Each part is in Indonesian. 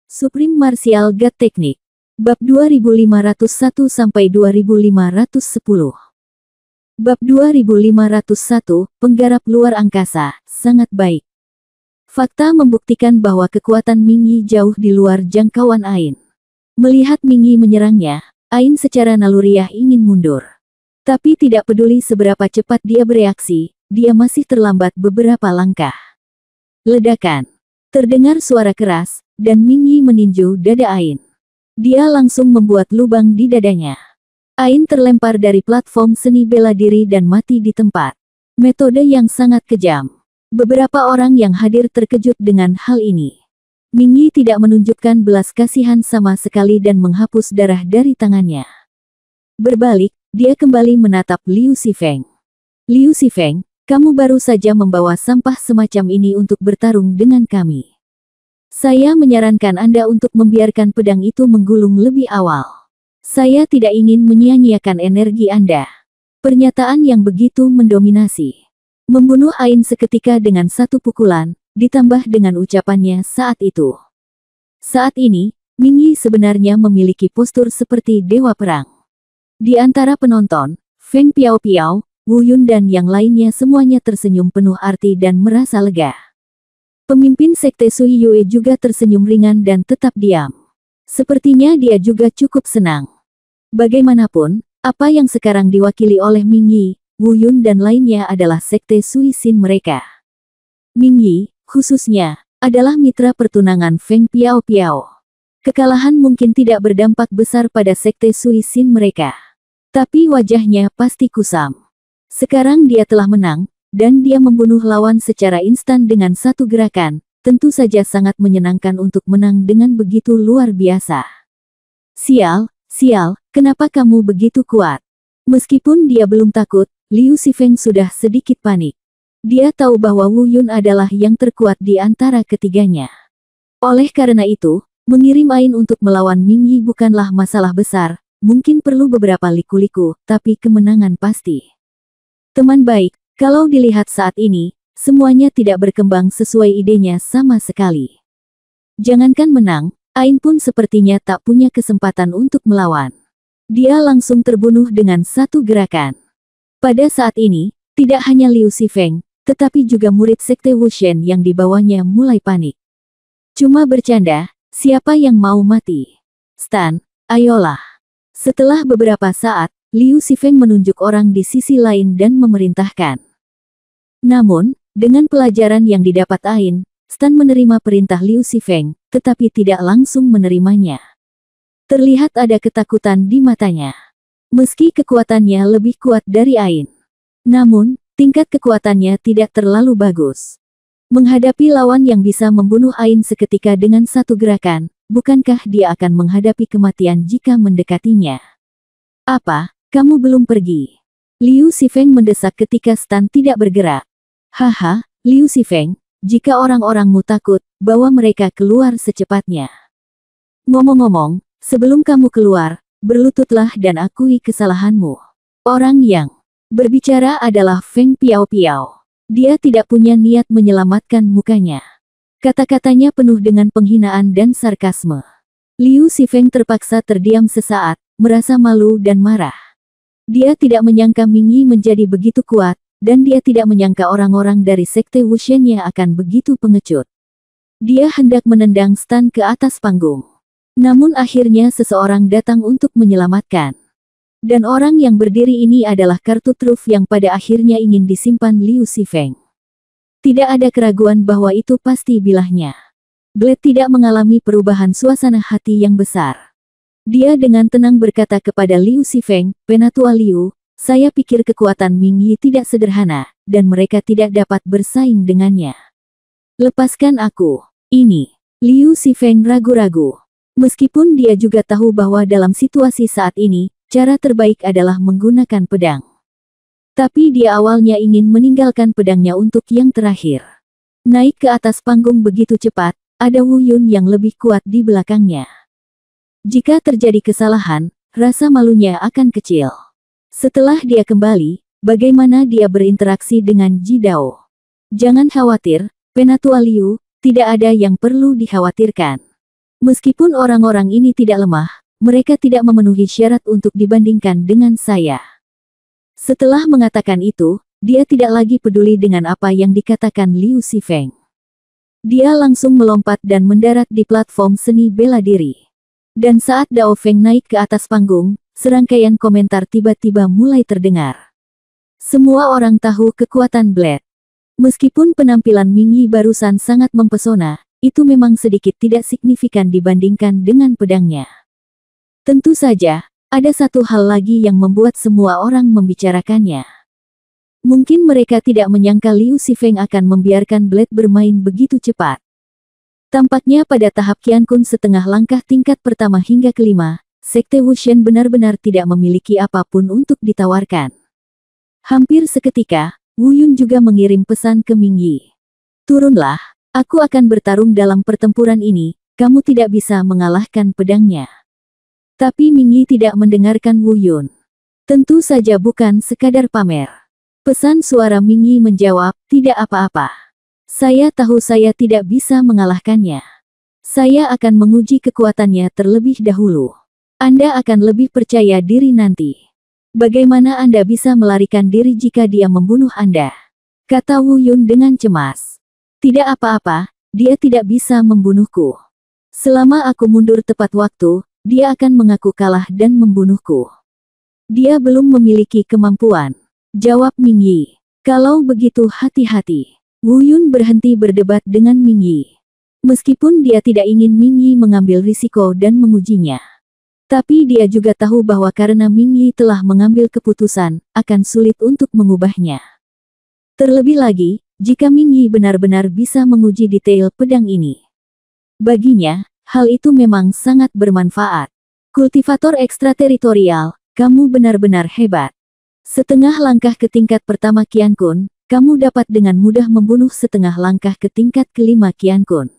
Supreme Martial God Technique. Bab 2501-2510. Bab 2501, Penggarap Luar Angkasa, sangat baik. Fakta membuktikan bahwa kekuatan Mingyi jauh di luar jangkauan Ain. Melihat Mingyi menyerangnya, Ain secara naluriah ingin mundur. Tapi tidak peduli seberapa cepat dia bereaksi, dia masih terlambat beberapa langkah. Ledakan. Terdengar suara keras, dan Mingyi meninju dada Ain. Dia langsung membuat lubang di dadanya. Ain terlempar dari platform seni bela diri dan mati di tempat. Metode yang sangat kejam. Beberapa orang yang hadir terkejut dengan hal ini. Mingyi tidak menunjukkan belas kasihan sama sekali dan menghapus darah dari tangannya. Berbalik, dia kembali menatap Liu Xifeng. Liu Xifeng, kamu baru saja membawa sampah semacam ini untuk bertarung dengan kami. Saya menyarankan Anda untuk membiarkan pedang itu menggulung lebih awal. Saya tidak ingin menyia-nyiakan energi Anda. Pernyataan yang begitu mendominasi. Membunuh Ain seketika dengan satu pukulan, ditambah dengan ucapannya saat itu. Saat ini, Mingyi sebenarnya memiliki postur seperti dewa perang. Di antara penonton, Feng Piao-Piao, Wu Yun dan yang lainnya semuanya tersenyum penuh arti dan merasa lega. Pemimpin Sekte Sui Yue juga tersenyum ringan dan tetap diam. Sepertinya dia juga cukup senang. Bagaimanapun, apa yang sekarang diwakili oleh Mingyi, Wu Yun dan lainnya adalah Sekte Sui Xin mereka. Mingyi, khususnya, adalah mitra pertunangan Feng Piao-Piao. Kekalahan mungkin tidak berdampak besar pada Sekte Sui Xin mereka. Tapi wajahnya pasti kusam. Sekarang dia telah menang, dan dia membunuh lawan secara instan dengan satu gerakan, tentu saja sangat menyenangkan untuk menang dengan begitu luar biasa. Sial, kenapa kamu begitu kuat? Meskipun dia belum takut, Liu Xifeng sudah sedikit panik. Dia tahu bahwa Wu Yun adalah yang terkuat di antara ketiganya. Oleh karena itu, mengirim Ain untuk melawan Mingyi bukanlah masalah besar, mungkin perlu beberapa liku-liku, tapi kemenangan pasti. Teman baik, kalau dilihat saat ini, semuanya tidak berkembang sesuai idenya sama sekali. Jangankan menang, Ain pun sepertinya tak punya kesempatan untuk melawan. Dia langsung terbunuh dengan satu gerakan. Pada saat ini, tidak hanya Liu Xifeng, tetapi juga murid Sekte Wushen yang dibawanya mulai panik. Cuma bercanda, siapa yang mau mati? Stan, ayolah. Setelah beberapa saat, Liu Xifeng menunjuk orang di sisi lain dan memerintahkan. Namun, dengan pelajaran yang didapat Ain, Stan menerima perintah Liu Xifeng, tetapi tidak langsung menerimanya. Terlihat ada ketakutan di matanya. Meski kekuatannya lebih kuat dari Ain. Namun, tingkat kekuatannya tidak terlalu bagus. Menghadapi lawan yang bisa membunuh Ain seketika dengan satu gerakan, bukankah dia akan menghadapi kematian jika mendekatinya? Apa, kamu belum pergi? Liu Xifeng mendesak ketika Stan tidak bergerak. Haha, Liu Xifeng, jika orang-orangmu takut, bawa mereka keluar secepatnya. Ngomong-ngomong, sebelum kamu keluar, berlututlah dan akui kesalahanmu. Orang yang berbicara adalah Feng Piao-Piao. Dia tidak punya niat menyelamatkan mukanya. Kata-katanya penuh dengan penghinaan dan sarkasme. Liu Xifeng terpaksa terdiam sesaat, merasa malu dan marah. Dia tidak menyangka Mingyi menjadi begitu kuat, dan dia tidak menyangka orang-orang dari Sekte Wushennya akan begitu pengecut. Dia hendak menendang Stan ke atas panggung. Namun akhirnya seseorang datang untuk menyelamatkan. Dan orang yang berdiri ini adalah kartu truf yang pada akhirnya ingin disimpan Liu Xifeng. Tidak ada keraguan bahwa itu pasti bilahnya. Blade tidak mengalami perubahan suasana hati yang besar. Dia dengan tenang berkata kepada Liu Xifeng, "Penatua Liu, saya pikir kekuatan Mingyi tidak sederhana, dan mereka tidak dapat bersaing dengannya. Lepaskan aku." Ini. Liu Xifeng ragu-ragu. Meskipun dia juga tahu bahwa dalam situasi saat ini, cara terbaik adalah menggunakan pedang. Tapi dia awalnya ingin meninggalkan pedangnya untuk yang terakhir. Naik ke atas panggung begitu cepat, ada Wu Yun yang lebih kuat di belakangnya. Jika terjadi kesalahan, rasa malunya akan kecil. Setelah dia kembali, bagaimana dia berinteraksi dengan Ji Dao? Jangan khawatir, Penatua Liu, tidak ada yang perlu dikhawatirkan. Meskipun orang-orang ini tidak lemah, mereka tidak memenuhi syarat untuk dibandingkan dengan saya. Setelah mengatakan itu, dia tidak lagi peduli dengan apa yang dikatakan Liu Xifeng. Dia langsung melompat dan mendarat di platform seni bela diri. Dan saat Dao Feng naik ke atas panggung, serangkaian komentar tiba-tiba mulai terdengar. Semua orang tahu kekuatan Blade. Meskipun penampilan Ming Yi barusan sangat mempesona, itu memang sedikit tidak signifikan dibandingkan dengan pedangnya. Tentu saja, ada satu hal lagi yang membuat semua orang membicarakannya. Mungkin mereka tidak menyangka Liu Xifeng akan membiarkan Blade bermain begitu cepat. Tampaknya pada tahap Qiankun setengah langkah tingkat pertama hingga kelima, Sekte Wushen benar-benar tidak memiliki apapun untuk ditawarkan. Hampir seketika, Wu Yun juga mengirim pesan ke Ming Yi. Turunlah, aku akan bertarung dalam pertempuran ini, kamu tidak bisa mengalahkan pedangnya. Tapi Ming Yi tidak mendengarkan Wu Yun. Tentu saja bukan sekadar pamer. Pesan suara Ming Yi menjawab, tidak apa-apa. Saya tahu saya tidak bisa mengalahkannya. Saya akan menguji kekuatannya terlebih dahulu. Anda akan lebih percaya diri nanti. Bagaimana Anda bisa melarikan diri jika dia membunuh Anda? Kata Wu Yun dengan cemas. Tidak apa-apa, dia tidak bisa membunuhku. Selama aku mundur tepat waktu, dia akan mengaku kalah dan membunuhku. Dia belum memiliki kemampuan. Jawab Ming Yi. Kalau begitu hati-hati. Wu Yun berhenti berdebat dengan Ming Yi. Meskipun dia tidak ingin Ming Yi mengambil risiko dan mengujinya. Tapi dia juga tahu bahwa karena Ming Yi telah mengambil keputusan, akan sulit untuk mengubahnya. Terlebih lagi, jika Ming Yi benar-benar bisa menguji detail pedang ini. Baginya, hal itu memang sangat bermanfaat. Kultivator ekstrateritorial, kamu benar-benar hebat. Setengah langkah ke tingkat pertama Qiankun, kamu dapat dengan mudah membunuh setengah langkah ke tingkat kelima Qiankun.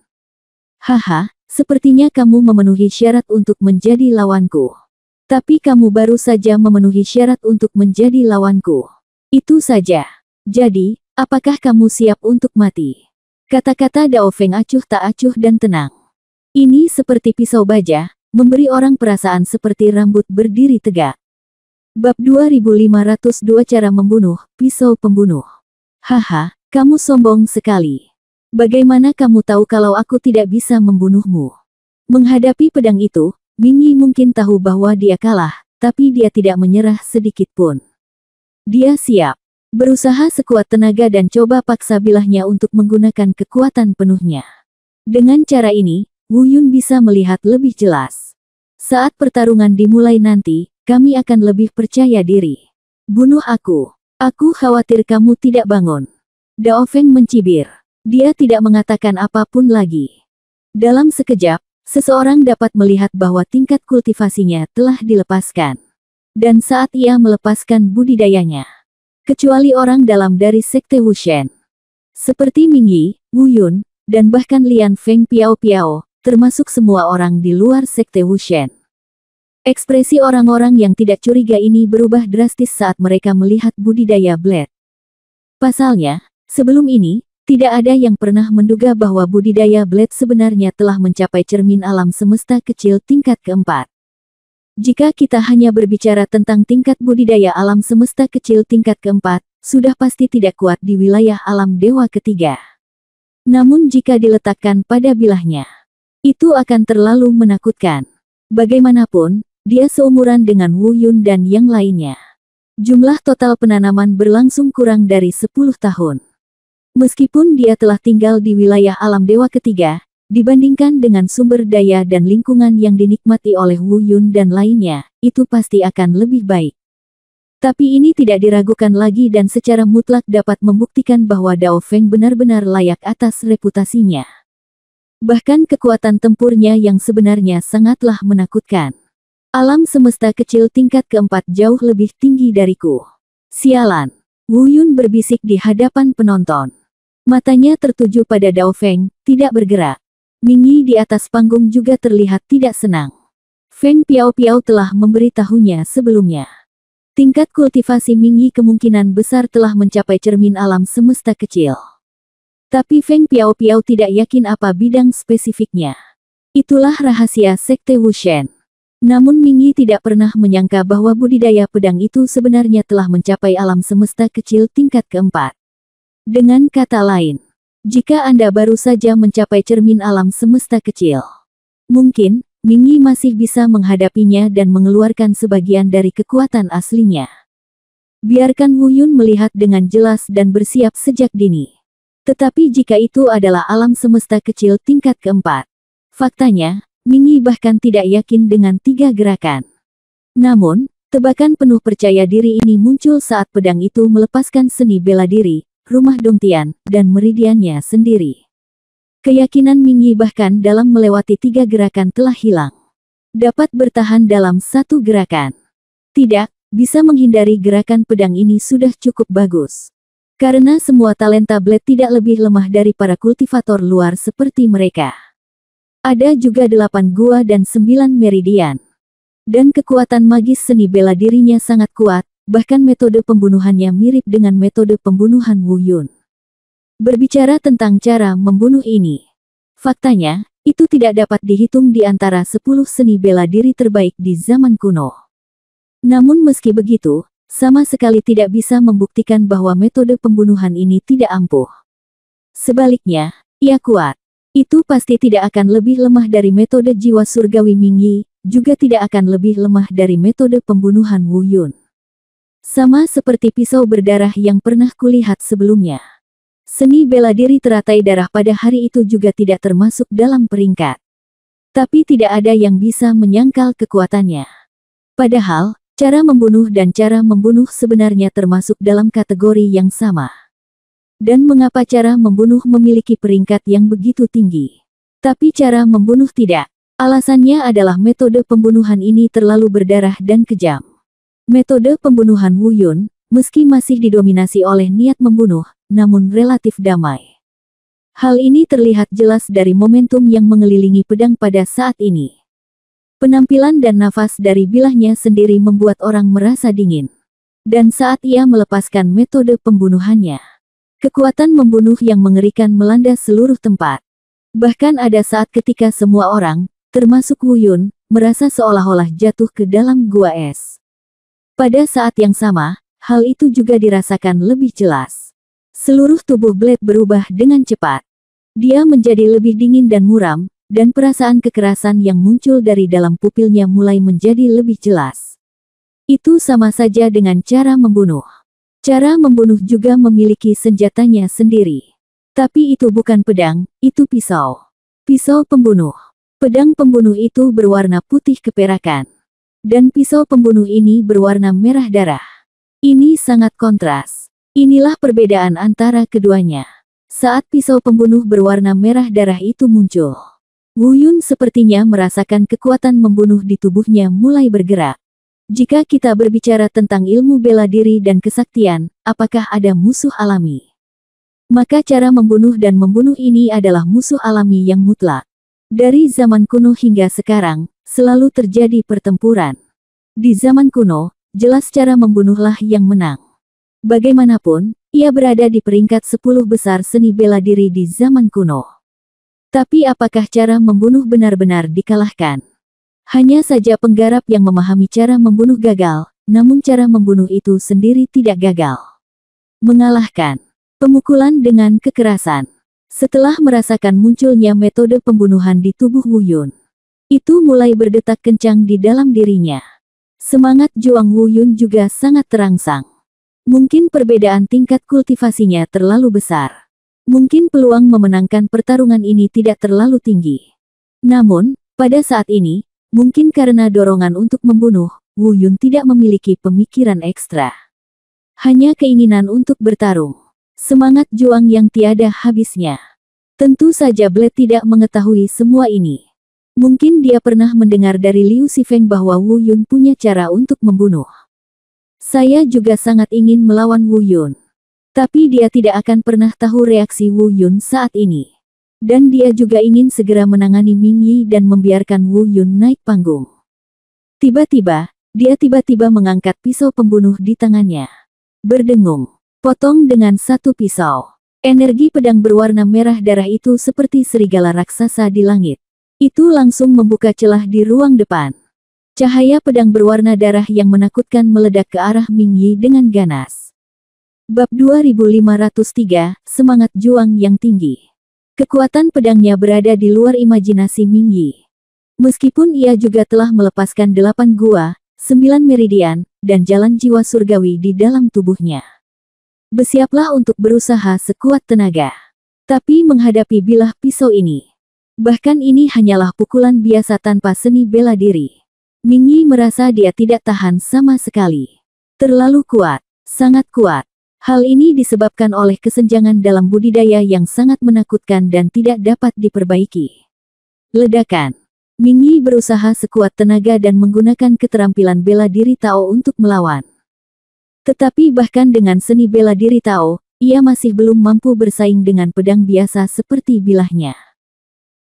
Haha. Sepertinya kamu memenuhi syarat untuk menjadi lawanku. Tapi kamu baru saja memenuhi syarat untuk menjadi lawanku. Itu saja. Jadi, apakah kamu siap untuk mati? Kata-kata Dao Feng acuh tak acuh dan tenang. Ini seperti pisau baja, memberi orang perasaan seperti rambut berdiri tegak. Bab 2502 Cara Membunuh, Pisau Pembunuh. Haha, kamu sombong sekali. Bagaimana kamu tahu kalau aku tidak bisa membunuhmu? Menghadapi pedang itu, Ming Yi mungkin tahu bahwa dia kalah, tapi dia tidak menyerah sedikit pun. Dia siap. Berusaha sekuat tenaga dan coba paksa bilahnya untuk menggunakan kekuatan penuhnya. Dengan cara ini, Wu Yun bisa melihat lebih jelas. Saat pertarungan dimulai nanti, kami akan lebih percaya diri. Bunuh aku. Aku khawatir kamu tidak bangun. Dao Feng mencibir. Dia tidak mengatakan apapun lagi. Dalam sekejap, seseorang dapat melihat bahwa tingkat kultivasinya telah dilepaskan. Dan saat ia melepaskan budidayanya, kecuali orang dalam dari Sekte Wushen, seperti Ming Yi, Wu Yun, dan bahkan Lian Feng Piao Piao, termasuk semua orang di luar Sekte Wushen. Ekspresi orang-orang yang tidak curiga ini berubah drastis saat mereka melihat budidaya Blade. Pasalnya, sebelum ini, tidak ada yang pernah menduga bahwa budidaya Blade sebenarnya telah mencapai cermin alam semesta kecil tingkat keempat. Jika kita hanya berbicara tentang tingkat budidaya alam semesta kecil tingkat keempat, sudah pasti tidak kuat di wilayah alam dewa ketiga. Namun jika diletakkan pada bilahnya, itu akan terlalu menakutkan. Bagaimanapun, dia seumuran dengan Wu Yun dan yang lainnya. Jumlah total penanaman berlangsung kurang dari 10 tahun. Meskipun dia telah tinggal di wilayah alam dewa ketiga, dibandingkan dengan sumber daya dan lingkungan yang dinikmati oleh Wu Yun dan lainnya, itu pasti akan lebih baik. Tapi ini tidak diragukan lagi dan secara mutlak dapat membuktikan bahwa Dao Feng benar-benar layak atas reputasinya. Bahkan kekuatan tempurnya yang sebenarnya sangatlah menakutkan. Alam semesta kecil tingkat keempat jauh lebih tinggi dariku. Sialan. Wu Yun berbisik di hadapan penonton. Matanya tertuju pada Dao Feng, tidak bergerak. Ming Yi di atas panggung juga terlihat tidak senang. Feng Piao Piao telah memberitahunya sebelumnya. Tingkat kultivasi Ming Yi kemungkinan besar telah mencapai cermin alam semesta kecil. Tapi Feng Piao Piao tidak yakin apa bidang spesifiknya. Itulah rahasia Sekte Wushen. Namun Mingyi tidak pernah menyangka bahwa budidaya pedang itu sebenarnya telah mencapai alam semesta kecil tingkat keempat. Dengan kata lain, jika Anda baru saja mencapai cermin alam semesta kecil, mungkin Mingyi masih bisa menghadapinya dan mengeluarkan sebagian dari kekuatan aslinya. Biarkan Wu Yun melihat dengan jelas dan bersiap sejak dini. Tetapi jika itu adalah alam semesta kecil tingkat keempat, faktanya, Mingyi bahkan tidak yakin dengan 3 gerakan. Namun, tebakan penuh percaya diri ini muncul saat pedang itu melepaskan seni bela diri, rumah Dongtian, dan meridiannya sendiri. Keyakinan Mingyi bahkan dalam melewati 3 gerakan telah hilang. Dapat bertahan dalam 1 gerakan. Tidak, bisa menghindari gerakan pedang ini sudah cukup bagus. Karena semua talenta Blade tidak lebih lemah dari para kultivator luar seperti mereka. Ada juga 8 gua dan 9 meridian. Dan kekuatan magis seni bela dirinya sangat kuat, bahkan metode pembunuhannya mirip dengan metode pembunuhan Wu Yun. Berbicara tentang cara membunuh ini, faktanya, itu tidak dapat dihitung di antara 10 seni bela diri terbaik di zaman kuno. Namun meski begitu, sama sekali tidak bisa membuktikan bahwa metode pembunuhan ini tidak ampuh. Sebaliknya, ia kuat. Itu pasti tidak akan lebih lemah dari metode jiwa surgawi Mingyi, juga tidak akan lebih lemah dari metode pembunuhan Wu Yun. Sama seperti pisau berdarah yang pernah kulihat sebelumnya. Seni bela diri teratai darah pada hari itu juga tidak termasuk dalam peringkat. Tapi tidak ada yang bisa menyangkal kekuatannya. Padahal, cara membunuh dan cara membunuh sebenarnya termasuk dalam kategori yang sama. Dan mengapa cara membunuh memiliki peringkat yang begitu tinggi? Tapi cara membunuh tidak. Alasannya adalah metode pembunuhan ini terlalu berdarah dan kejam. Metode pembunuhan Wu Yun, meski masih didominasi oleh niat membunuh, namun relatif damai. Hal ini terlihat jelas dari momentum yang mengelilingi pedang pada saat ini. Penampilan dan nafas dari bilahnya sendiri membuat orang merasa dingin. Dan saat ia melepaskan metode pembunuhannya, kekuatan membunuh yang mengerikan melanda seluruh tempat. Bahkan ada saat ketika semua orang, termasuk Wu Yun, merasa seolah-olah jatuh ke dalam gua es. Pada saat yang sama, hal itu juga dirasakan lebih jelas. Seluruh tubuh Blade berubah dengan cepat. Dia menjadi lebih dingin dan muram, dan perasaan kekerasan yang muncul dari dalam pupilnya mulai menjadi lebih jelas. Itu sama saja dengan cara membunuh. Cara membunuh juga memiliki senjatanya sendiri. Tapi itu bukan pedang, itu pisau. Pisau pembunuh. Pedang pembunuh itu berwarna putih keperakan. Dan pisau pembunuh ini berwarna merah darah. Ini sangat kontras. Inilah perbedaan antara keduanya. Saat pisau pembunuh berwarna merah darah itu muncul, Wu Yun sepertinya merasakan kekuatan membunuh di tubuhnya mulai bergerak. Jika kita berbicara tentang ilmu bela diri dan kesaktian, apakah ada musuh alami? Maka cara membunuh dan membunuh ini adalah musuh alami yang mutlak. Dari zaman kuno hingga sekarang, selalu terjadi pertempuran. Di zaman kuno, jelas cara membunuhlah yang menang. Bagaimanapun, ia berada di peringkat 10 besar seni bela diri di zaman kuno. Tapi apakah cara membunuh benar-benar dikalahkan? Hanya saja penggarap yang memahami cara membunuh gagal, namun cara membunuh itu sendiri tidak gagal. Mengalahkan. Pemukulan dengan kekerasan. Setelah merasakan munculnya metode pembunuhan di tubuh Wu Yun, itu mulai berdetak kencang di dalam dirinya. Semangat juang Wu Yun juga sangat terangsang. Mungkin perbedaan tingkat kultivasinya terlalu besar. Mungkin peluang memenangkan pertarungan ini tidak terlalu tinggi. Namun, pada saat ini, mungkin karena dorongan untuk membunuh, Wu Yun tidak memiliki pemikiran ekstra. Hanya keinginan untuk bertarung. Semangat juang yang tiada habisnya. Tentu saja Blade tidak mengetahui semua ini. Mungkin dia pernah mendengar dari Liu Sifeng bahwa Wu Yun punya cara untuk membunuh. Saya juga sangat ingin melawan Wu Yun. Tapi dia tidak akan pernah tahu reaksi Wu Yun saat ini. Dan dia juga ingin segera menangani Mingyi dan membiarkan Wu Yun naik panggung. Tiba-tiba, dia tiba-tiba mengangkat pisau pembunuh di tangannya. Berdengung. Potong dengan satu pisau. Energi pedang berwarna merah darah itu seperti serigala raksasa di langit. Itu langsung membuka celah di ruang depan. Cahaya pedang berwarna darah yang menakutkan meledak ke arah Ming Yi dengan ganas. Bab 2503, Semangat Juang yang Tinggi. Kekuatan pedangnya berada di luar imajinasi Ming Yi. Meskipun ia juga telah melepaskan 8 gua, 9 meridian, dan jalan jiwa surgawi di dalam tubuhnya. Bersiaplah untuk berusaha sekuat tenaga. Tapi menghadapi bilah pisau ini, bahkan ini hanyalah pukulan biasa tanpa seni bela diri. Ming Yi merasa dia tidak tahan sama sekali. Terlalu kuat, sangat kuat. Hal ini disebabkan oleh kesenjangan dalam budidaya yang sangat menakutkan dan tidak dapat diperbaiki. Ledakan. Ming Yi berusaha sekuat tenaga dan menggunakan keterampilan bela diri Tao untuk melawan. Tetapi bahkan dengan seni bela diri Tao, ia masih belum mampu bersaing dengan pedang biasa seperti bilahnya.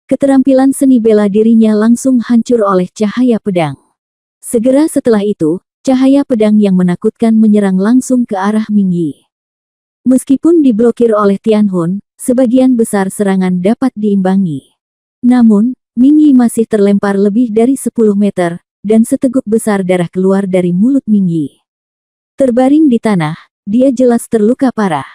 Keterampilan seni bela dirinya langsung hancur oleh cahaya pedang. Segera setelah itu, cahaya pedang yang menakutkan menyerang langsung ke arah Ming Yi. Meskipun diblokir oleh Tianhun, sebagian besar serangan dapat diimbangi. Namun, Ming Yi masih terlempar lebih dari 10 meter, dan seteguk besar darah keluar dari mulut Ming Yi. Terbaring di tanah, dia jelas terluka parah.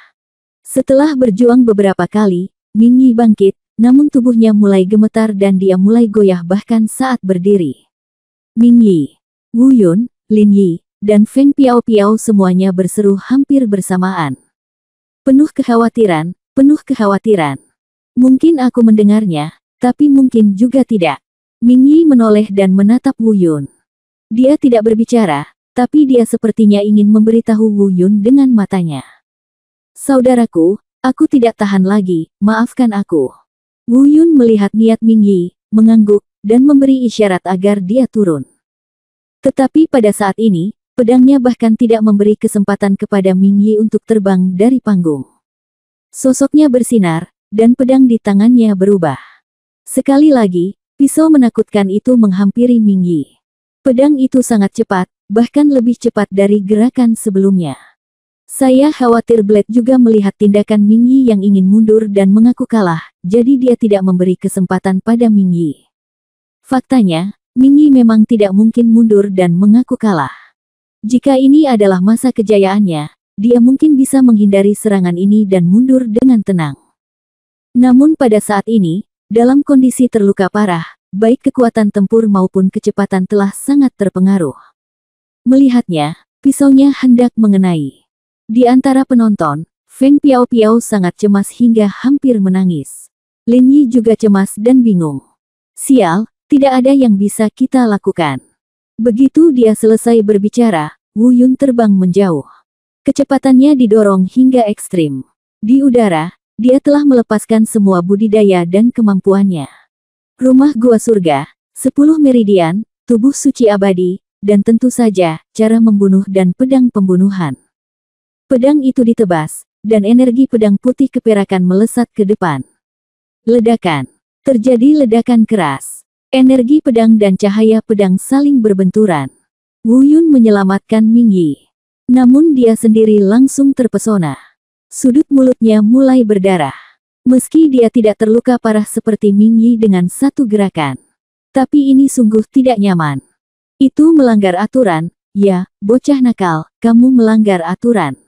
Setelah berjuang beberapa kali, Ming Yi bangkit, namun tubuhnya mulai gemetar dan dia mulai goyah bahkan saat berdiri. Ming Yi, Wu Yun, Lin Yi, dan Feng Piao semuanya berseru hampir bersamaan. Penuh kekhawatiran, penuh kekhawatiran. Mungkin aku mendengarnya, tapi mungkin juga tidak. Ming Yi menoleh dan menatap Wu Yun. Dia tidak berbicara, tapi dia sepertinya ingin memberitahu Wu Yun dengan matanya. Saudaraku, aku tidak tahan lagi, maafkan aku. Wu Yun melihat niat Ming Yi, mengangguk, dan memberi isyarat agar dia turun. Tetapi pada saat ini, pedangnya bahkan tidak memberi kesempatan kepada Ming Yi untuk terbang dari panggung. Sosoknya bersinar, dan pedang di tangannya berubah. Sekali lagi, pisau menakutkan itu menghampiri Ming Yi. Pedang itu sangat cepat, bahkan lebih cepat dari gerakan sebelumnya. Saya khawatir Blade juga melihat tindakan Ming Yi yang ingin mundur dan mengaku kalah, jadi dia tidak memberi kesempatan pada Ming Yi. Faktanya, Ming Yi memang tidak mungkin mundur dan mengaku kalah. Jika ini adalah masa kejayaannya, dia mungkin bisa menghindari serangan ini dan mundur dengan tenang. Namun pada saat ini, dalam kondisi terluka parah, baik kekuatan tempur maupun kecepatan telah sangat terpengaruh. Melihatnya, pisaunya hendak mengenai. Di antara penonton, Feng Piao sangat cemas hingga hampir menangis. Lin Yi juga cemas dan bingung. Sial, tidak ada yang bisa kita lakukan. Begitu dia selesai berbicara, Wu Yun terbang menjauh. Kecepatannya didorong hingga ekstrim. Di udara, dia telah melepaskan semua budidaya dan kemampuannya. Rumah gua surga, 10 meridian, tubuh suci abadi, dan tentu saja, cara membunuh dan pedang pembunuhan. Pedang itu ditebas, dan energi pedang putih keperakan melesat ke depan. Ledakan. Terjadi ledakan keras. Energi pedang dan cahaya pedang saling berbenturan. Wu Yun menyelamatkan Ming Yi. Namun dia sendiri langsung terpesona. Sudut mulutnya mulai berdarah. Meski dia tidak terluka parah seperti Ming Yi dengan satu gerakan. Tapi ini sungguh tidak nyaman. Itu melanggar aturan, ya, bocah nakal, kamu melanggar aturan.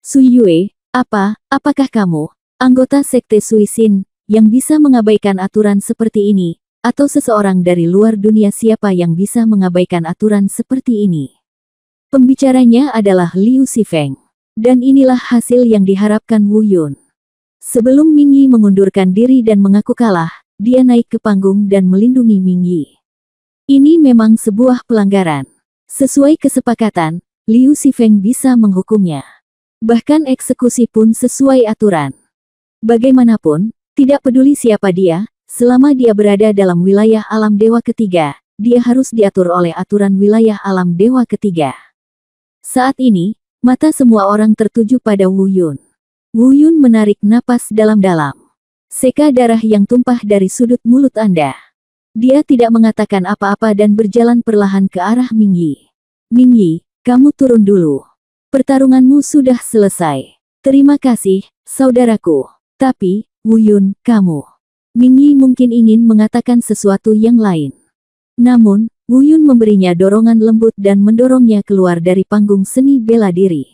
Sui Yue, apakah kamu, anggota Sekte Suisin, yang bisa mengabaikan aturan seperti ini, atau seseorang dari luar dunia siapa yang bisa mengabaikan aturan seperti ini? Pembicaranya adalah Liu Sifeng. Dan inilah hasil yang diharapkan Wu Yun. Sebelum Ming Yi mengundurkan diri dan mengaku kalah, dia naik ke panggung dan melindungi Ming Yi. Ini memang sebuah pelanggaran. Sesuai kesepakatan, Liu Sifeng bisa menghukumnya. Bahkan eksekusi pun sesuai aturan. Bagaimanapun, tidak peduli siapa dia, selama dia berada dalam wilayah alam dewa ketiga, dia harus diatur oleh aturan wilayah alam dewa ketiga. Saat ini, mata semua orang tertuju pada Wu Yun. Wu Yun menarik napas dalam-dalam. Seka darah yang tumpah dari sudut mulut Anda. Dia tidak mengatakan apa-apa dan berjalan perlahan ke arah Ming Yi. Ming Yi, kamu turun dulu. Pertarunganmu sudah selesai. Terima kasih, saudaraku. Tapi, Wu Yun, kamu. Ming Yi mungkin ingin mengatakan sesuatu yang lain. Namun, Wu Yun memberinya dorongan lembut dan mendorongnya keluar dari panggung seni bela diri.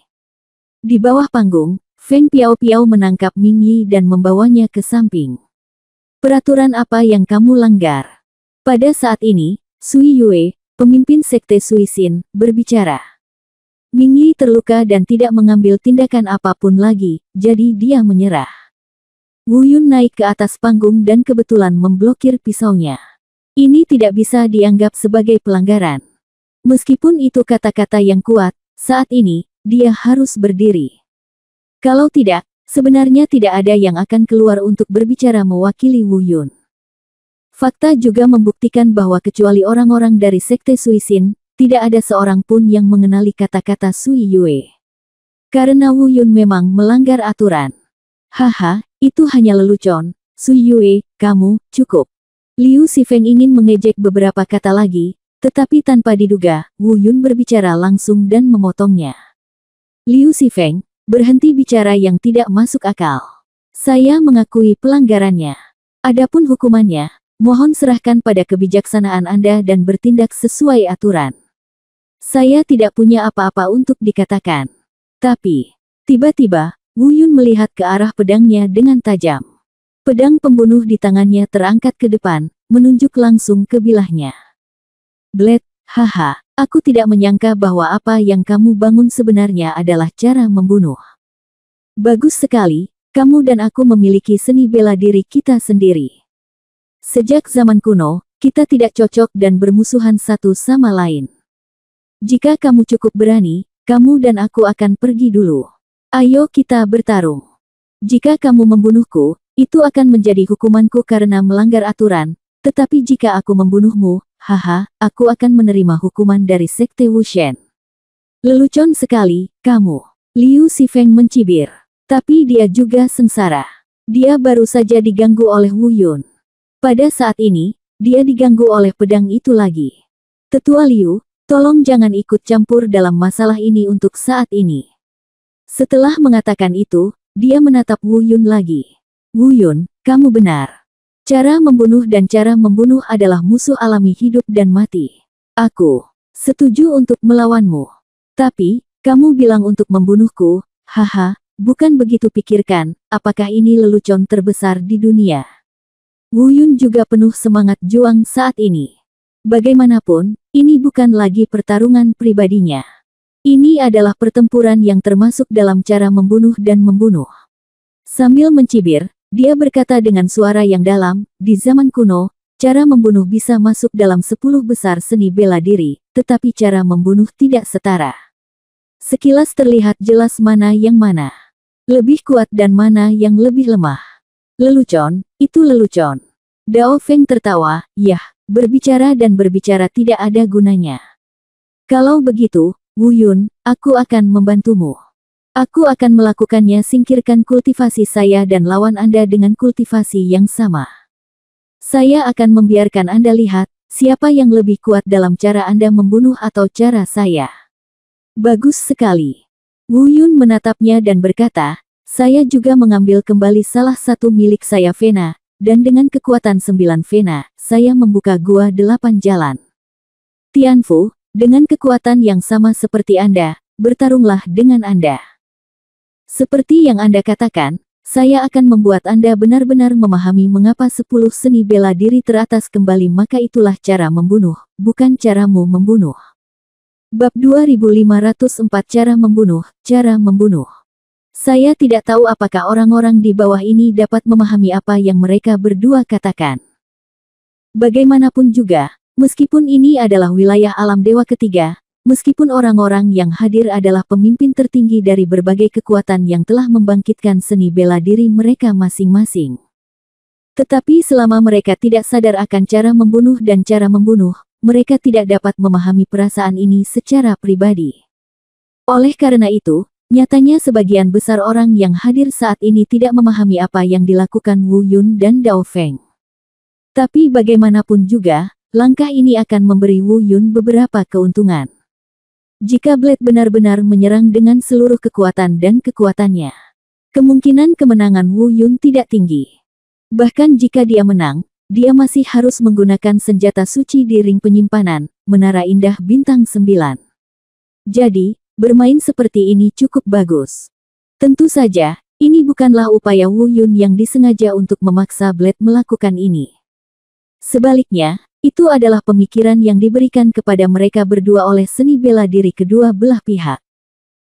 Di bawah panggung, Feng Piao menangkap Ming Yi dan membawanya ke samping. Peraturan apa yang kamu langgar? Pada saat ini, Sui Yue, pemimpin sekte Sui Xin, berbicara. Ming Yi terluka dan tidak mengambil tindakan apapun lagi, jadi dia menyerah. Wu Yun naik ke atas panggung dan kebetulan memblokir pisaunya. Ini tidak bisa dianggap sebagai pelanggaran. Meskipun itu kata-kata yang kuat, saat ini, dia harus berdiri. Kalau tidak, sebenarnya tidak ada yang akan keluar untuk berbicara mewakili Wu Yun. Fakta juga membuktikan bahwa kecuali orang-orang dari sekte Sui Xin, tidak ada seorang pun yang mengenali kata-kata Sui Yue. Karena Wu Yun memang melanggar aturan. Haha, itu hanya lelucon. Sui Yue, kamu, cukup. Liu Sifeng ingin mengejek beberapa kata lagi, tetapi tanpa diduga, Wu Yun berbicara langsung dan memotongnya. Liu Sifeng, berhenti bicara yang tidak masuk akal. Saya mengakui pelanggarannya. Adapun hukumannya, mohon serahkan pada kebijaksanaan Anda dan bertindak sesuai aturan. Saya tidak punya apa-apa untuk dikatakan. Tapi, tiba-tiba, Wu Yun melihat ke arah pedangnya dengan tajam. Pedang pembunuh di tangannya terangkat ke depan, menunjuk langsung ke bilahnya. Blade, haha, aku tidak menyangka bahwa apa yang kamu bangun sebenarnya adalah cara membunuh. Bagus sekali, kamu dan aku memiliki seni bela diri kita sendiri. Sejak zaman kuno, kita tidak cocok dan bermusuhan satu sama lain. Jika kamu cukup berani, kamu dan aku akan pergi dulu. Ayo kita bertarung. Jika kamu membunuhku, itu akan menjadi hukumanku karena melanggar aturan, tetapi jika aku membunuhmu, haha, aku akan menerima hukuman dari sekte Wushen. Lelucon sekali, kamu. Liu Sifeng mencibir. Tapi dia juga sengsara. Dia baru saja diganggu oleh Wu Yun. Pada saat ini, dia diganggu oleh pedang itu lagi. Tetua Liu, tolong jangan ikut campur dalam masalah ini untuk saat ini. Setelah mengatakan itu, dia menatap Wu Yun lagi. Wu Yun, kamu benar. Cara membunuh dan cara membunuh adalah musuh alami hidup dan mati. Aku setuju untuk melawanmu. Tapi, kamu bilang untuk membunuhku, haha, bukan begitu pikirkan, apakah ini lelucon terbesar di dunia? Wu Yun juga penuh semangat juang saat ini. Bagaimanapun, ini bukan lagi pertarungan pribadinya. Ini adalah pertempuran yang termasuk dalam cara membunuh dan membunuh. Sambil mencibir, dia berkata dengan suara yang dalam, di zaman kuno, cara membunuh bisa masuk dalam 10 besar seni bela diri, tetapi cara membunuh tidak setara. Sekilas terlihat jelas mana yang mana lebih kuat dan mana yang lebih lemah. Lelucon, itu lelucon. Dao Feng tertawa, yah, berbicara dan berbicara tidak ada gunanya. Kalau begitu, Wu Yun, aku akan membantumu. Aku akan melakukannya, singkirkan kultivasi saya dan lawan Anda dengan kultivasi yang sama. Saya akan membiarkan Anda lihat, siapa yang lebih kuat dalam cara Anda membunuh atau cara saya. Bagus sekali. Wu Yun menatapnya dan berkata, saya juga mengambil kembali salah satu milik saya Vena, dan dengan kekuatan 9 Vena, saya membuka gua 8 jalan. Tianfu, dengan kekuatan yang sama seperti Anda, bertarunglah dengan Anda. Seperti yang Anda katakan, saya akan membuat Anda benar-benar memahami mengapa 10 seni bela diri teratas kembali, maka itulah cara membunuh, bukan caramu membunuh. Bab 2504 Cara membunuh, cara membunuh. Saya tidak tahu apakah orang-orang di bawah ini dapat memahami apa yang mereka berdua katakan. Bagaimanapun juga, meskipun ini adalah wilayah alam dewa ketiga, meskipun orang-orang yang hadir adalah pemimpin tertinggi dari berbagai kekuatan yang telah membangkitkan seni bela diri mereka masing-masing. Tetapi selama mereka tidak sadar akan cara membunuh dan cara membunuh, mereka tidak dapat memahami perasaan ini secara pribadi. Oleh karena itu, nyatanya sebagian besar orang yang hadir saat ini tidak memahami apa yang dilakukan Wu Yun dan Dao Feng. Tapi bagaimanapun juga, langkah ini akan memberi Wu Yun beberapa keuntungan. Jika Blade benar-benar menyerang dengan seluruh kekuatan dan kekuatannya, kemungkinan kemenangan Wu Yun tidak tinggi. Bahkan jika dia menang, dia masih harus menggunakan senjata suci di ring penyimpanan, Menara Indah Bintang 9. Jadi, bermain seperti ini cukup bagus. Tentu saja, ini bukanlah upaya Wu Yun yang disengaja untuk memaksa Blade melakukan ini. Sebaliknya, itu adalah pemikiran yang diberikan kepada mereka berdua oleh seni bela diri kedua belah pihak.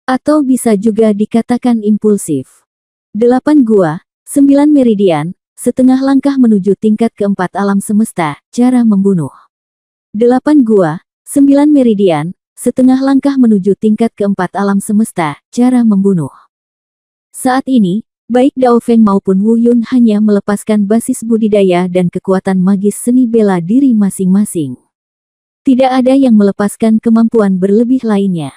Atau bisa juga dikatakan impulsif. 8 gua, 9 meridian, setengah langkah menuju tingkat keempat alam semesta, cara membunuh. 8 gua, 9 meridian, setengah langkah menuju tingkat keempat alam semesta, cara membunuh. Saat ini, baik Dao Feng maupun Wu Yun hanya melepaskan basis budidaya dan kekuatan magis seni bela diri masing-masing. Tidak ada yang melepaskan kemampuan berlebih lainnya.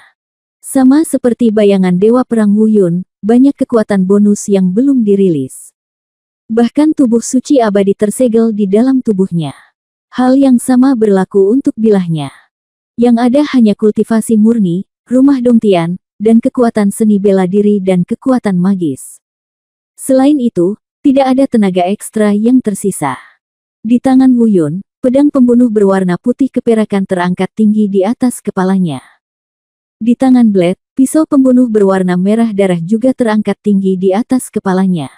Sama seperti bayangan Dewa Perang Wu Yun, banyak kekuatan bonus yang belum dirilis. Bahkan tubuh suci abadi tersegel di dalam tubuhnya. Hal yang sama berlaku untuk bilahnya. Yang ada hanya kultivasi murni, rumah Dongtian, dan kekuatan seni bela diri dan kekuatan magis. Selain itu, tidak ada tenaga ekstra yang tersisa. Di tangan Wu Yun, pedang pembunuh berwarna putih keperakan terangkat tinggi di atas kepalanya. Di tangan Blade, pisau pembunuh berwarna merah darah juga terangkat tinggi di atas kepalanya.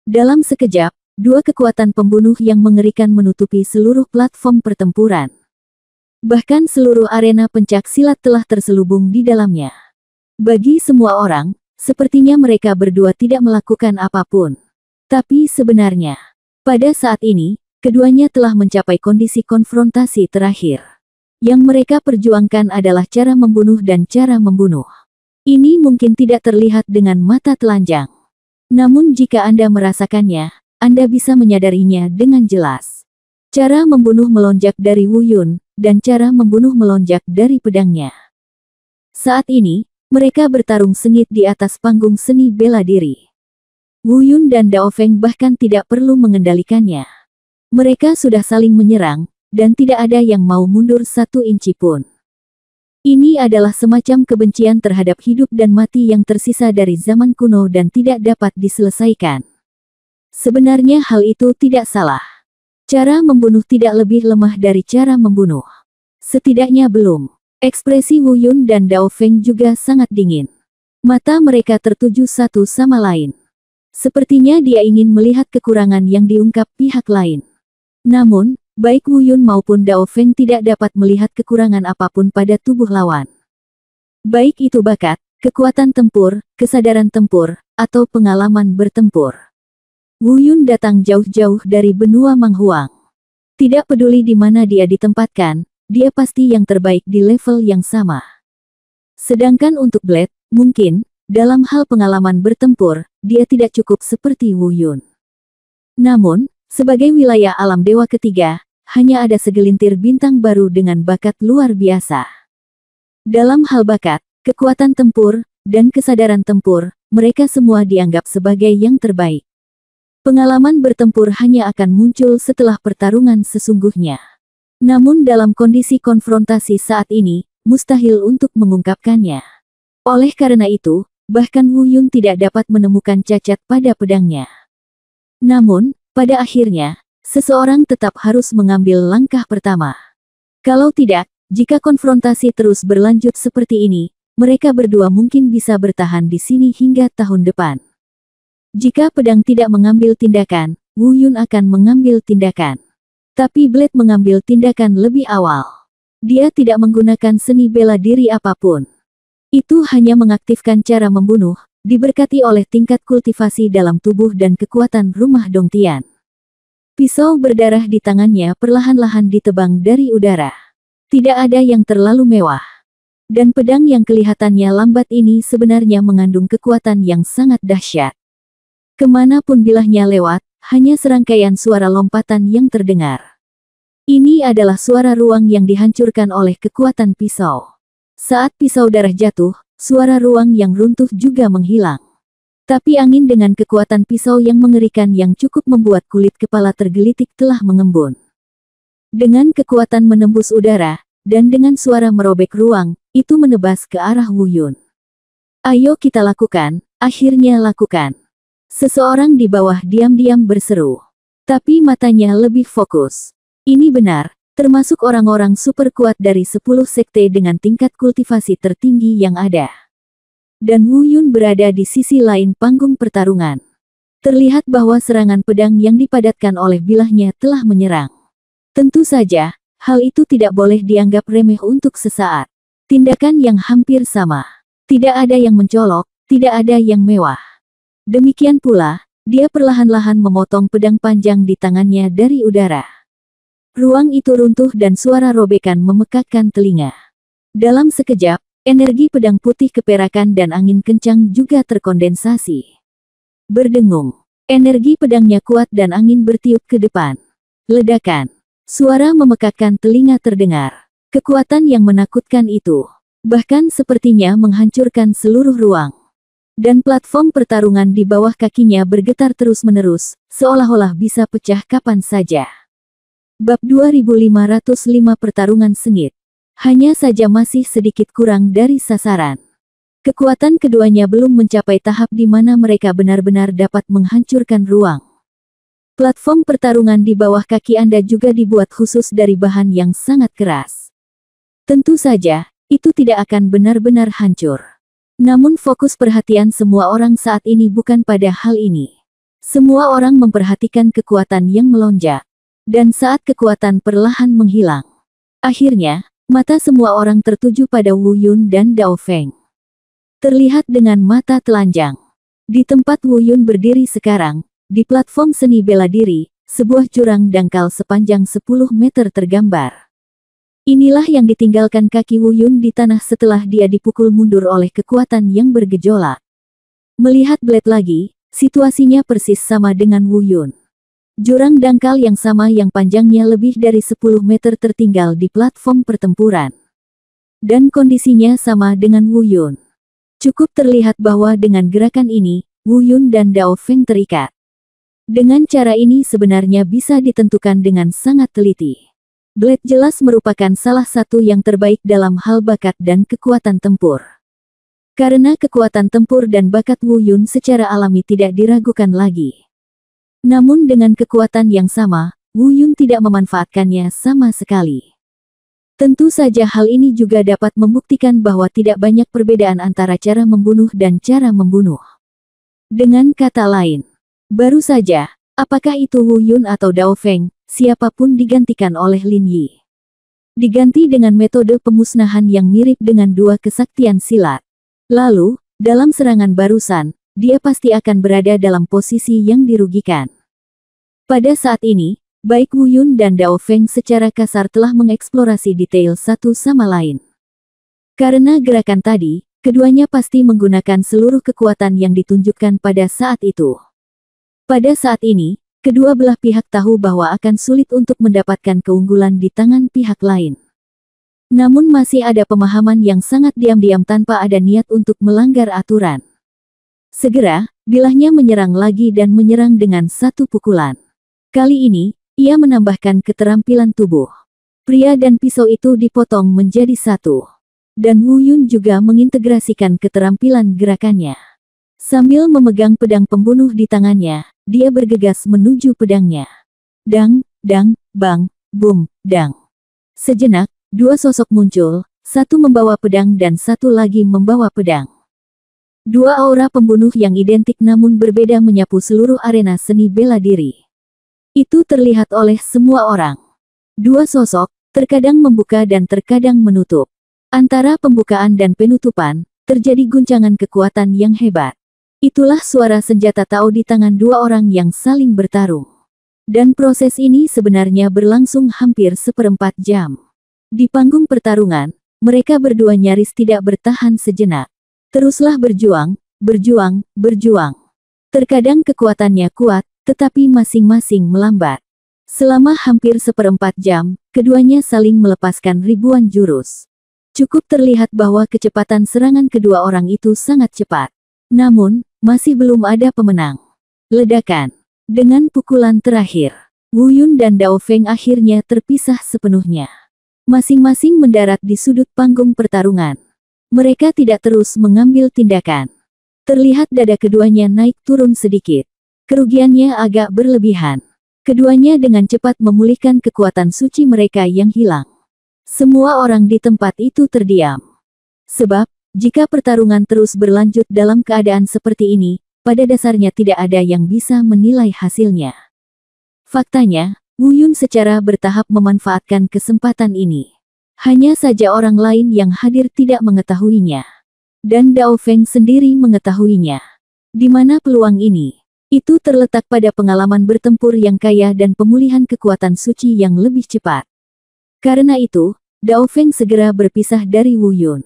Dalam sekejap, dua kekuatan pembunuh yang mengerikan menutupi seluruh platform pertempuran. Bahkan seluruh arena pencak silat telah terselubung di dalamnya. Bagi semua orang, sepertinya mereka berdua tidak melakukan apapun. Tapi sebenarnya, pada saat ini, keduanya telah mencapai kondisi konfrontasi terakhir. Yang mereka perjuangkan adalah cara membunuh dan cara membunuh. Ini mungkin tidak terlihat dengan mata telanjang. Namun jika Anda merasakannya, Anda bisa menyadarinya dengan jelas. Cara membunuh melonjak dari Wu Yun, dan cara membunuh melonjak dari pedangnya. Saat ini, mereka bertarung sengit di atas panggung seni bela diri. Wu Yun dan Dao Feng bahkan tidak perlu mengendalikannya. Mereka sudah saling menyerang, dan tidak ada yang mau mundur 1 inci pun. Ini adalah semacam kebencian terhadap hidup dan mati yang tersisa dari zaman kuno dan tidak dapat diselesaikan. Sebenarnya hal itu tidak salah. Cara membunuh tidak lebih lemah dari cara membunuh. Setidaknya belum. Ekspresi Wu Yun dan Dao Feng juga sangat dingin. Mata mereka tertuju satu sama lain. Sepertinya dia ingin melihat kekurangan yang diungkap pihak lain. Namun, baik Wu Yun maupun Dao Feng tidak dapat melihat kekurangan apapun pada tubuh lawan. Baik itu bakat, kekuatan tempur, kesadaran tempur, atau pengalaman bertempur. Wu Yun datang jauh-jauh dari benua Manghuang. Tidak peduli di mana dia ditempatkan, dia pasti yang terbaik di level yang sama. Sedangkan untuk Blade, mungkin, dalam hal pengalaman bertempur, dia tidak cukup seperti Wu Yun. Namun, sebagai wilayah alam dewa ketiga, hanya ada segelintir bintang baru dengan bakat luar biasa. Dalam hal bakat, kekuatan tempur, dan kesadaran tempur, mereka semua dianggap sebagai yang terbaik. Pengalaman bertempur hanya akan muncul setelah pertarungan sesungguhnya. Namun dalam kondisi konfrontasi saat ini, mustahil untuk mengungkapkannya. Oleh karena itu, bahkan Wu Yun tidak dapat menemukan cacat pada pedangnya. Namun, pada akhirnya, seseorang tetap harus mengambil langkah pertama. Kalau tidak, jika konfrontasi terus berlanjut seperti ini, mereka berdua mungkin bisa bertahan di sini hingga tahun depan. Jika pedang tidak mengambil tindakan, Wu Yun akan mengambil tindakan. Tapi Blade mengambil tindakan lebih awal. Dia tidak menggunakan seni bela diri apapun. Itu hanya mengaktifkan cara membunuh, diberkati oleh tingkat kultivasi dalam tubuh dan kekuatan rumah Dongtian. Pisau berdarah di tangannya perlahan-lahan ditebang dari udara. Tidak ada yang terlalu mewah. Dan pedang yang kelihatannya lambat ini sebenarnya mengandung kekuatan yang sangat dahsyat. Kemanapun bilahnya lewat, hanya serangkaian suara lompatan yang terdengar. Ini adalah suara ruang yang dihancurkan oleh kekuatan pisau. Saat pisau darah jatuh, suara ruang yang runtuh juga menghilang. Tapi angin dengan kekuatan pisau yang mengerikan yang cukup membuat kulit kepala tergelitik telah mengembun. Dengan kekuatan menembus udara, dan dengan suara merobek ruang, itu menebas ke arah Wu Yun. Ayo kita lakukan, akhirnya lakukan. Seseorang di bawah diam-diam berseru. Tapi matanya lebih fokus. Ini benar, termasuk orang-orang super kuat dari 10 sekte dengan tingkat kultivasi tertinggi yang ada. Dan Wu Yun berada di sisi lain panggung pertarungan. Terlihat bahwa serangan pedang yang dipadatkan oleh bilahnya telah menyerang. Tentu saja, hal itu tidak boleh dianggap remeh untuk sesaat. Tindakan yang hampir sama. Tidak ada yang mencolok, tidak ada yang mewah. Demikian pula, dia perlahan-lahan memotong pedang panjang di tangannya dari udara. Ruang itu runtuh dan suara robekan memekakkan telinga. Dalam sekejap, energi pedang putih keperakan dan angin kencang juga terkondensasi. Berdengung. Energi pedangnya kuat dan angin bertiup ke depan. Ledakan. Suara memekakkan telinga terdengar. Kekuatan yang menakutkan itu. Bahkan sepertinya menghancurkan seluruh ruang. Dan platform pertarungan di bawah kakinya bergetar terus-menerus, seolah-olah bisa pecah kapan saja. Bab 2505 Pertarungan Sengit. Hanya saja masih sedikit kurang dari sasaran. Kekuatan keduanya belum mencapai tahap di mana mereka benar-benar dapat menghancurkan ruang. Platform pertarungan di bawah kaki Anda juga dibuat khusus dari bahan yang sangat keras. Tentu saja, itu tidak akan benar-benar hancur. Namun fokus perhatian semua orang saat ini bukan pada hal ini. Semua orang memperhatikan kekuatan yang melonjak. Dan saat kekuatan perlahan menghilang. Akhirnya, mata semua orang tertuju pada Wu Yun dan Dao Feng. Terlihat dengan mata telanjang. Di tempat Wu Yun berdiri sekarang, di platform seni bela diri, sebuah jurang dangkal sepanjang 10 meter tergambar. Inilah yang ditinggalkan kaki Wu Yun di tanah setelah dia dipukul mundur oleh kekuatan yang bergejolak. Melihat Blade lagi, situasinya persis sama dengan Wu Yun. Jurang dangkal yang sama yang panjangnya lebih dari 10 meter tertinggal di platform pertempuran. Dan kondisinya sama dengan Wu Yun. Cukup terlihat bahwa dengan gerakan ini, Wu Yun dan Dao Feng terikat. Dengan cara ini sebenarnya bisa ditentukan dengan sangat teliti. Blade jelas merupakan salah satu yang terbaik dalam hal bakat dan kekuatan tempur. Karena kekuatan tempur dan bakat Wu Yun secara alami tidak diragukan lagi. Namun dengan kekuatan yang sama, Wu Yun tidak memanfaatkannya sama sekali. Tentu saja hal ini juga dapat membuktikan bahwa tidak banyak perbedaan antara cara membunuh dan cara membunuh. Dengan kata lain, baru saja, apakah itu Wu Yun atau Dao Feng, siapapun digantikan oleh Lin Yi. Diganti dengan metode pemusnahan yang mirip dengan dua kesaktian silat. Lalu, dalam serangan barusan, dia pasti akan berada dalam posisi yang dirugikan. Pada saat ini, baik Wu Yun dan Dao Feng secara kasar telah mengeksplorasi detail satu sama lain. Karena gerakan tadi, keduanya pasti menggunakan seluruh kekuatan yang ditunjukkan pada saat itu. Pada saat ini, kedua belah pihak tahu bahwa akan sulit untuk mendapatkan keunggulan di tangan pihak lain. Namun masih ada pemahaman yang sangat diam-diam tanpa ada niat untuk melanggar aturan. Segera, bilahnya menyerang lagi dan menyerang dengan satu pukulan. Kali ini, ia menambahkan keterampilan tubuh. Pria dan pisau itu dipotong menjadi satu. Dan Wu Yun juga mengintegrasikan keterampilan gerakannya. Sambil memegang pedang pembunuh di tangannya, dia bergegas menuju pedangnya. Dang, dang, bang, bum, dang. Sejenak, dua sosok muncul, satu membawa pedang dan satu lagi membawa pedang. Dua aura pembunuh yang identik namun berbeda menyapu seluruh arena seni bela diri. Itu terlihat oleh semua orang. Dua sosok, terkadang membuka dan terkadang menutup. Antara pembukaan dan penutupan, terjadi guncangan kekuatan yang hebat. Itulah suara senjata Tao di tangan dua orang yang saling bertarung. Dan proses ini sebenarnya berlangsung hampir 1/4 jam. Di panggung pertarungan, mereka berdua nyaris tidak bertahan sejenak. Teruslah berjuang, berjuang, berjuang. Terkadang kekuatannya kuat, tetapi masing-masing melambat. Selama hampir 1/4 jam, keduanya saling melepaskan ribuan jurus. Cukup terlihat bahwa kecepatan serangan kedua orang itu sangat cepat. Namun, masih belum ada pemenang. Ledakan. Dengan pukulan terakhir, Wu Yun dan Dao Feng akhirnya terpisah sepenuhnya. Masing-masing mendarat di sudut panggung pertarungan. Mereka tidak terus mengambil tindakan. Terlihat dada keduanya naik turun sedikit. Kerugiannya agak berlebihan. Keduanya dengan cepat memulihkan kekuatan suci mereka yang hilang. Semua orang di tempat itu terdiam. Sebab, jika pertarungan terus berlanjut dalam keadaan seperti ini, pada dasarnya tidak ada yang bisa menilai hasilnya. Faktanya, Wu Yun secara bertahap memanfaatkan kesempatan ini. Hanya saja orang lain yang hadir tidak mengetahuinya. Dan Dao Feng sendiri mengetahuinya. Di mana peluang ini? Itu terletak pada pengalaman bertempur yang kaya dan pemulihan kekuatan suci yang lebih cepat. Karena itu, Dao Feng segera berpisah dari Wu Yun.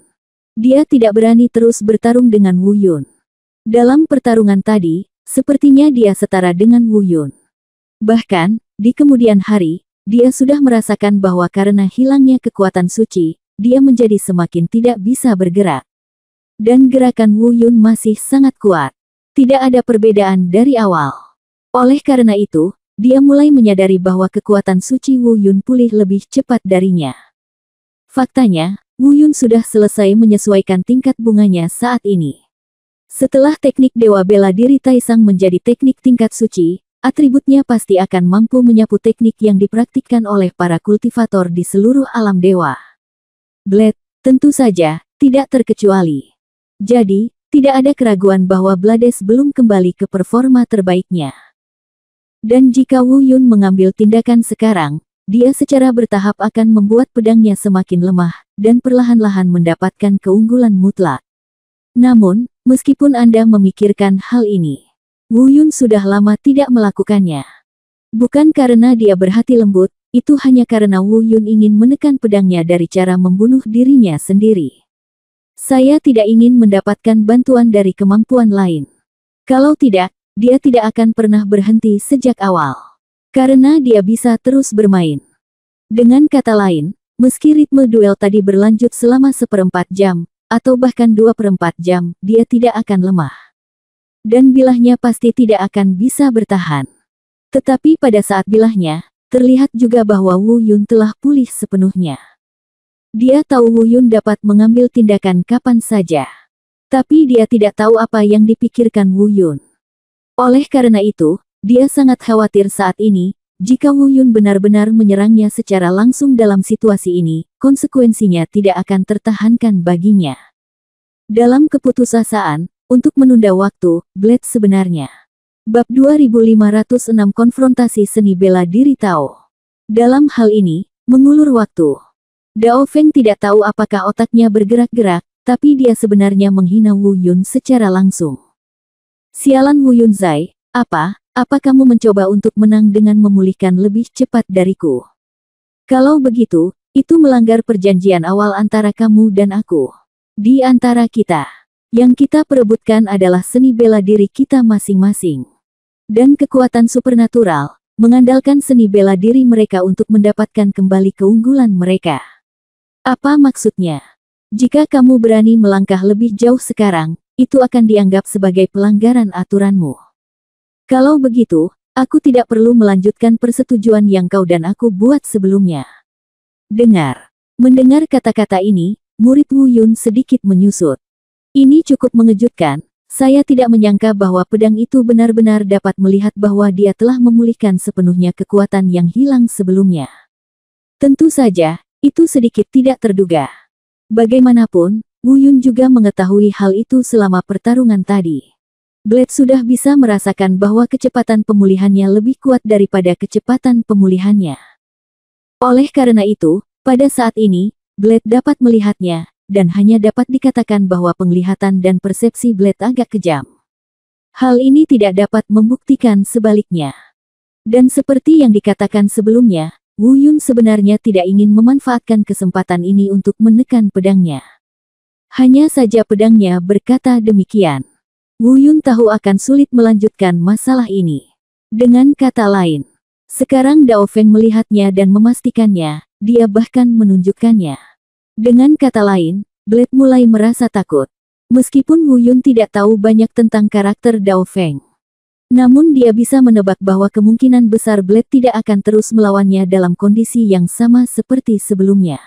Dia tidak berani terus bertarung dengan Wu Yun. Dalam pertarungan tadi, sepertinya dia setara dengan Wu Yun. Bahkan, di kemudian hari, dia sudah merasakan bahwa karena hilangnya kekuatan suci, dia menjadi semakin tidak bisa bergerak. Dan gerakan Wu Yun masih sangat kuat. Tidak ada perbedaan dari awal. Oleh karena itu, dia mulai menyadari bahwa kekuatan suci Wu Yun pulih lebih cepat darinya. Faktanya, Wu Yun sudah selesai menyesuaikan tingkat bunganya saat ini. Setelah teknik Dewa Bela Diri Taisang menjadi teknik tingkat suci, atributnya pasti akan mampu menyapu teknik yang dipraktikkan oleh para kultivator di seluruh alam dewa. Blade, tentu saja, tidak terkecuali. Jadi, tidak ada keraguan bahwa Blades belum kembali ke performa terbaiknya. Dan jika Wu Yun mengambil tindakan sekarang, dia secara bertahap akan membuat pedangnya semakin lemah, dan perlahan-lahan mendapatkan keunggulan mutlak. Namun, meskipun Anda memikirkan hal ini, Wu Yun sudah lama tidak melakukannya. Bukan karena dia berhati lembut, itu hanya karena Wu Yun ingin menekan pedangnya dari cara membunuh dirinya sendiri. Saya tidak ingin mendapatkan bantuan dari kemampuan lain. Kalau tidak, dia tidak akan pernah berhenti sejak awal. Karena dia bisa terus bermain. Dengan kata lain, meski ritme duel tadi berlanjut selama 1/4 jam, atau bahkan 2/4 jam, dia tidak akan lemah. Dan bilahnya pasti tidak akan bisa bertahan. Tetapi pada saat bilahnya, terlihat juga bahwa Wu Yun telah pulih sepenuhnya. Dia tahu Wu Yun dapat mengambil tindakan kapan saja. Tapi dia tidak tahu apa yang dipikirkan Wu Yun. Oleh karena itu, dia sangat khawatir saat ini, jika Wu Yun benar-benar menyerangnya secara langsung dalam situasi ini, konsekuensinya tidak akan tertahankan baginya. Dalam keputusasaan, untuk menunda waktu, Blade sebenarnya. Bab 2506 Konfrontasi Seni Bela Diri Tao. Dalam hal ini, mengulur waktu. Dao Feng tidak tahu apakah otaknya bergerak-gerak, tapi dia sebenarnya menghina Wu Yun secara langsung. Sialan Wu Yun Zai, apa kamu mencoba untuk menang dengan memulihkan lebih cepat dariku? Kalau begitu, itu melanggar perjanjian awal antara kamu dan aku. Di antara kita, yang kita perebutkan adalah seni bela diri kita masing-masing. Dan kekuatan supernatural, mengandalkan seni bela diri mereka untuk mendapatkan kembali keunggulan mereka. Apa maksudnya? Jika kamu berani melangkah lebih jauh sekarang, itu akan dianggap sebagai pelanggaran aturanmu. Kalau begitu, aku tidak perlu melanjutkan persetujuan yang kau dan aku buat sebelumnya. Dengar. Mendengar kata-kata ini, murid Wu Yun sedikit menyusut. Ini cukup mengejutkan. Saya tidak menyangka bahwa pedang itu benar-benar dapat melihat bahwa dia telah memulihkan sepenuhnya kekuatan yang hilang sebelumnya. Tentu saja, itu sedikit tidak terduga. Bagaimanapun, Wu Yun juga mengetahui hal itu selama pertarungan tadi. Blade sudah bisa merasakan bahwa kecepatan pemulihannya lebih kuat daripada kecepatan pemulihannya. Oleh karena itu, pada saat ini, Blade dapat melihatnya, dan hanya dapat dikatakan bahwa penglihatan dan persepsi Blade agak kejam. Hal ini tidak dapat membuktikan sebaliknya. Dan seperti yang dikatakan sebelumnya, Wu Yun sebenarnya tidak ingin memanfaatkan kesempatan ini untuk menekan pedangnya. Hanya saja pedangnya berkata demikian. Wu Yun tahu akan sulit melanjutkan masalah ini. Dengan kata lain, sekarang Dao Feng melihatnya dan memastikannya, dia bahkan menunjukkannya. Dengan kata lain, Blade mulai merasa takut. Meskipun Wu Yun tidak tahu banyak tentang karakter Dao Feng. Namun dia bisa menebak bahwa kemungkinan besar Blade tidak akan terus melawannya dalam kondisi yang sama seperti sebelumnya.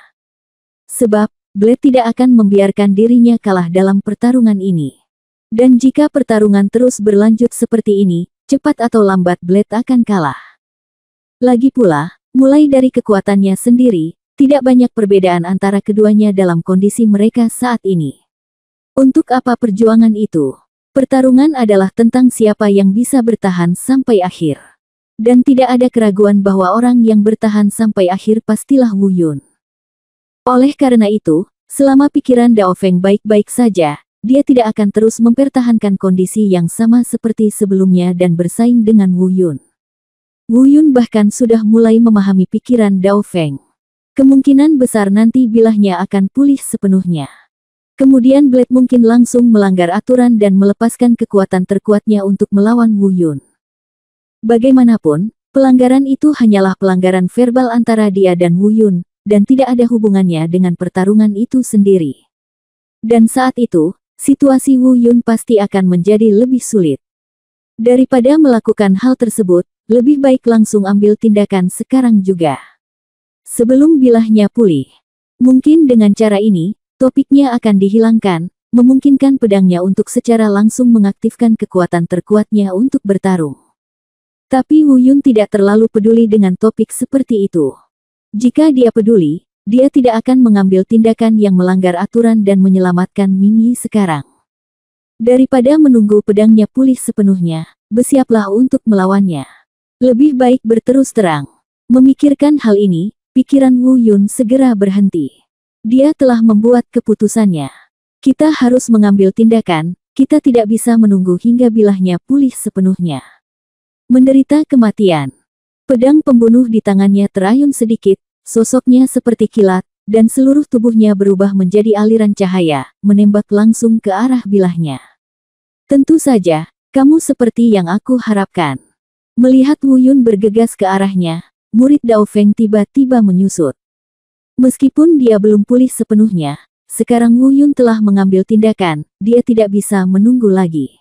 Sebab, Blade tidak akan membiarkan dirinya kalah dalam pertarungan ini. Dan jika pertarungan terus berlanjut seperti ini, cepat atau lambat Blade akan kalah. Lagi pula, mulai dari kekuatannya sendiri, tidak banyak perbedaan antara keduanya dalam kondisi mereka saat ini. Untuk apa perjuangan itu? Pertarungan adalah tentang siapa yang bisa bertahan sampai akhir. Dan tidak ada keraguan bahwa orang yang bertahan sampai akhir pastilah Wu Yun. Oleh karena itu, selama pikiran Dao Feng baik-baik saja, dia tidak akan terus mempertahankan kondisi yang sama seperti sebelumnya dan bersaing dengan Wu Yun. Wu Yun bahkan sudah mulai memahami pikiran Dao Feng. Kemungkinan besar nanti bilahnya akan pulih sepenuhnya. Kemudian Blade mungkin langsung melanggar aturan dan melepaskan kekuatan terkuatnya untuk melawan Wu Yun. Bagaimanapun, pelanggaran itu hanyalah pelanggaran verbal antara dia dan Wu Yun, dan tidak ada hubungannya dengan pertarungan itu sendiri. Dan saat itu, situasi Wu Yun pasti akan menjadi lebih sulit. Daripada melakukan hal tersebut, lebih baik langsung ambil tindakan sekarang juga. Sebelum bilahnya pulih. Mungkin dengan cara ini, topiknya akan dihilangkan, memungkinkan pedangnya untuk secara langsung mengaktifkan kekuatan terkuatnya untuk bertarung. Tapi Wu Yun tidak terlalu peduli dengan topik seperti itu. Jika dia peduli, dia tidak akan mengambil tindakan yang melanggar aturan dan menyelamatkan Ming Yi sekarang. Daripada menunggu pedangnya pulih sepenuhnya, bersiaplah untuk melawannya. Lebih baik berterus terang. Memikirkan hal ini, pikiran Wu Yun segera berhenti. Dia telah membuat keputusannya. Kita harus mengambil tindakan, kita tidak bisa menunggu hingga bilahnya pulih sepenuhnya. Menderita kematian. Pedang pembunuh di tangannya terayun sedikit, sosoknya seperti kilat, dan seluruh tubuhnya berubah menjadi aliran cahaya, menembak langsung ke arah bilahnya. Tentu saja, kamu seperti yang aku harapkan. Melihat Wu Yun bergegas ke arahnya, murid Dao Feng tiba-tiba menyusut. Meskipun dia belum pulih sepenuhnya, sekarang Wu Yun telah mengambil tindakan, dia tidak bisa menunggu lagi.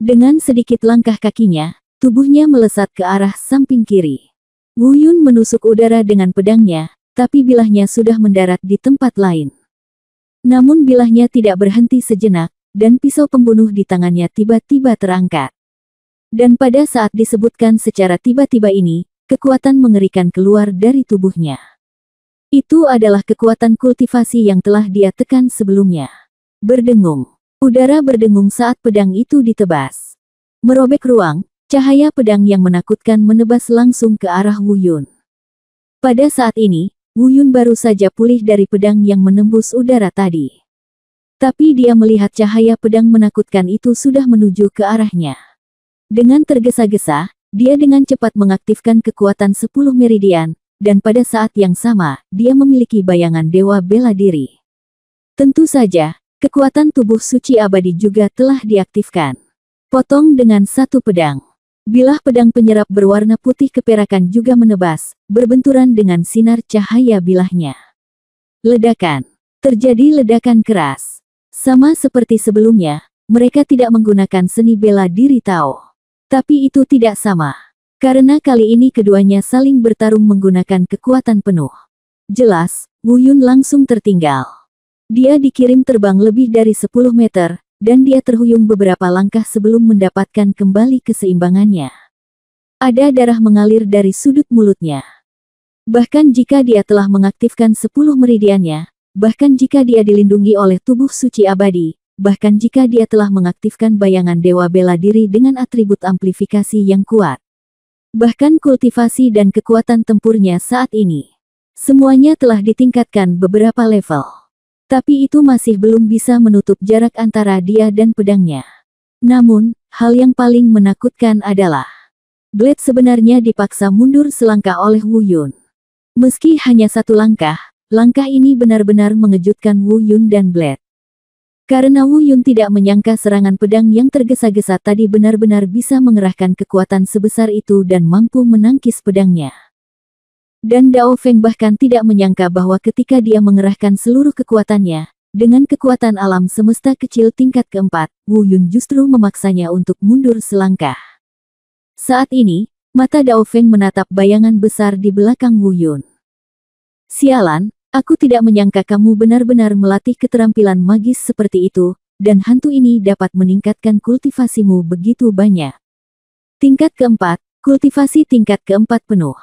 Dengan sedikit langkah kakinya, tubuhnya melesat ke arah samping kiri. Wu Yun menusuk udara dengan pedangnya, tapi bilahnya sudah mendarat di tempat lain. Namun bilahnya tidak berhenti sejenak, dan pisau pembunuh di tangannya tiba-tiba terangkat. Dan pada saat disebutkan secara tiba-tiba ini, kekuatan mengerikan keluar dari tubuhnya. Itu adalah kekuatan kultivasi yang telah dia tekan sebelumnya. Berdengung. Udara berdengung saat pedang itu ditebas. Merobek ruang, cahaya pedang yang menakutkan menebas langsung ke arah Wu Yun. Pada saat ini, Wu Yun baru saja pulih dari pedang yang menembus udara tadi. Tapi dia melihat cahaya pedang menakutkan itu sudah menuju ke arahnya. Dengan tergesa-gesa, dia dengan cepat mengaktifkan kekuatan 10 meridian, dan pada saat yang sama, dia memiliki bayangan dewa bela diri. Tentu saja, kekuatan tubuh suci abadi juga telah diaktifkan. Potong dengan satu pedang. Bilah pedang penyerap berwarna putih keperakan juga menebas, berbenturan dengan sinar cahaya bilahnya. Ledakan. Terjadi ledakan keras. Sama seperti sebelumnya, mereka tidak menggunakan seni bela diri Tao. Tapi itu tidak sama. Karena kali ini keduanya saling bertarung menggunakan kekuatan penuh. Jelas, Wu Yun langsung tertinggal. Dia dikirim terbang lebih dari 10 meter, dan dia terhuyung beberapa langkah sebelum mendapatkan kembali keseimbangannya. Ada darah mengalir dari sudut mulutnya. Bahkan jika dia telah mengaktifkan 10 meridiannya, bahkan jika dia dilindungi oleh tubuh suci abadi, bahkan jika dia telah mengaktifkan bayangan dewa bela diri dengan atribut amplifikasi yang kuat. Bahkan kultivasi dan kekuatan tempurnya saat ini. Semuanya telah ditingkatkan beberapa level. Tapi itu masih belum bisa menutup jarak antara dia dan pedangnya. Namun, hal yang paling menakutkan adalah Blade sebenarnya dipaksa mundur selangkah oleh Wu Yun. Meski hanya satu langkah, langkah ini benar-benar mengejutkan Wu Yun dan Blade. Karena Wu Yun tidak menyangka serangan pedang yang tergesa-gesa tadi benar-benar bisa mengerahkan kekuatan sebesar itu dan mampu menangkis pedangnya. Dan Dao Feng bahkan tidak menyangka bahwa ketika dia mengerahkan seluruh kekuatannya, dengan kekuatan alam semesta kecil tingkat keempat, Wu Yun justru memaksanya untuk mundur selangkah. Saat ini, mata Dao Feng menatap bayangan besar di belakang Wu Yun. Sialan, aku tidak menyangka kamu benar-benar melatih keterampilan magis seperti itu, dan hantu ini dapat meningkatkan kultivasimu begitu banyak. Tingkat keempat, kultivasi tingkat keempat penuh.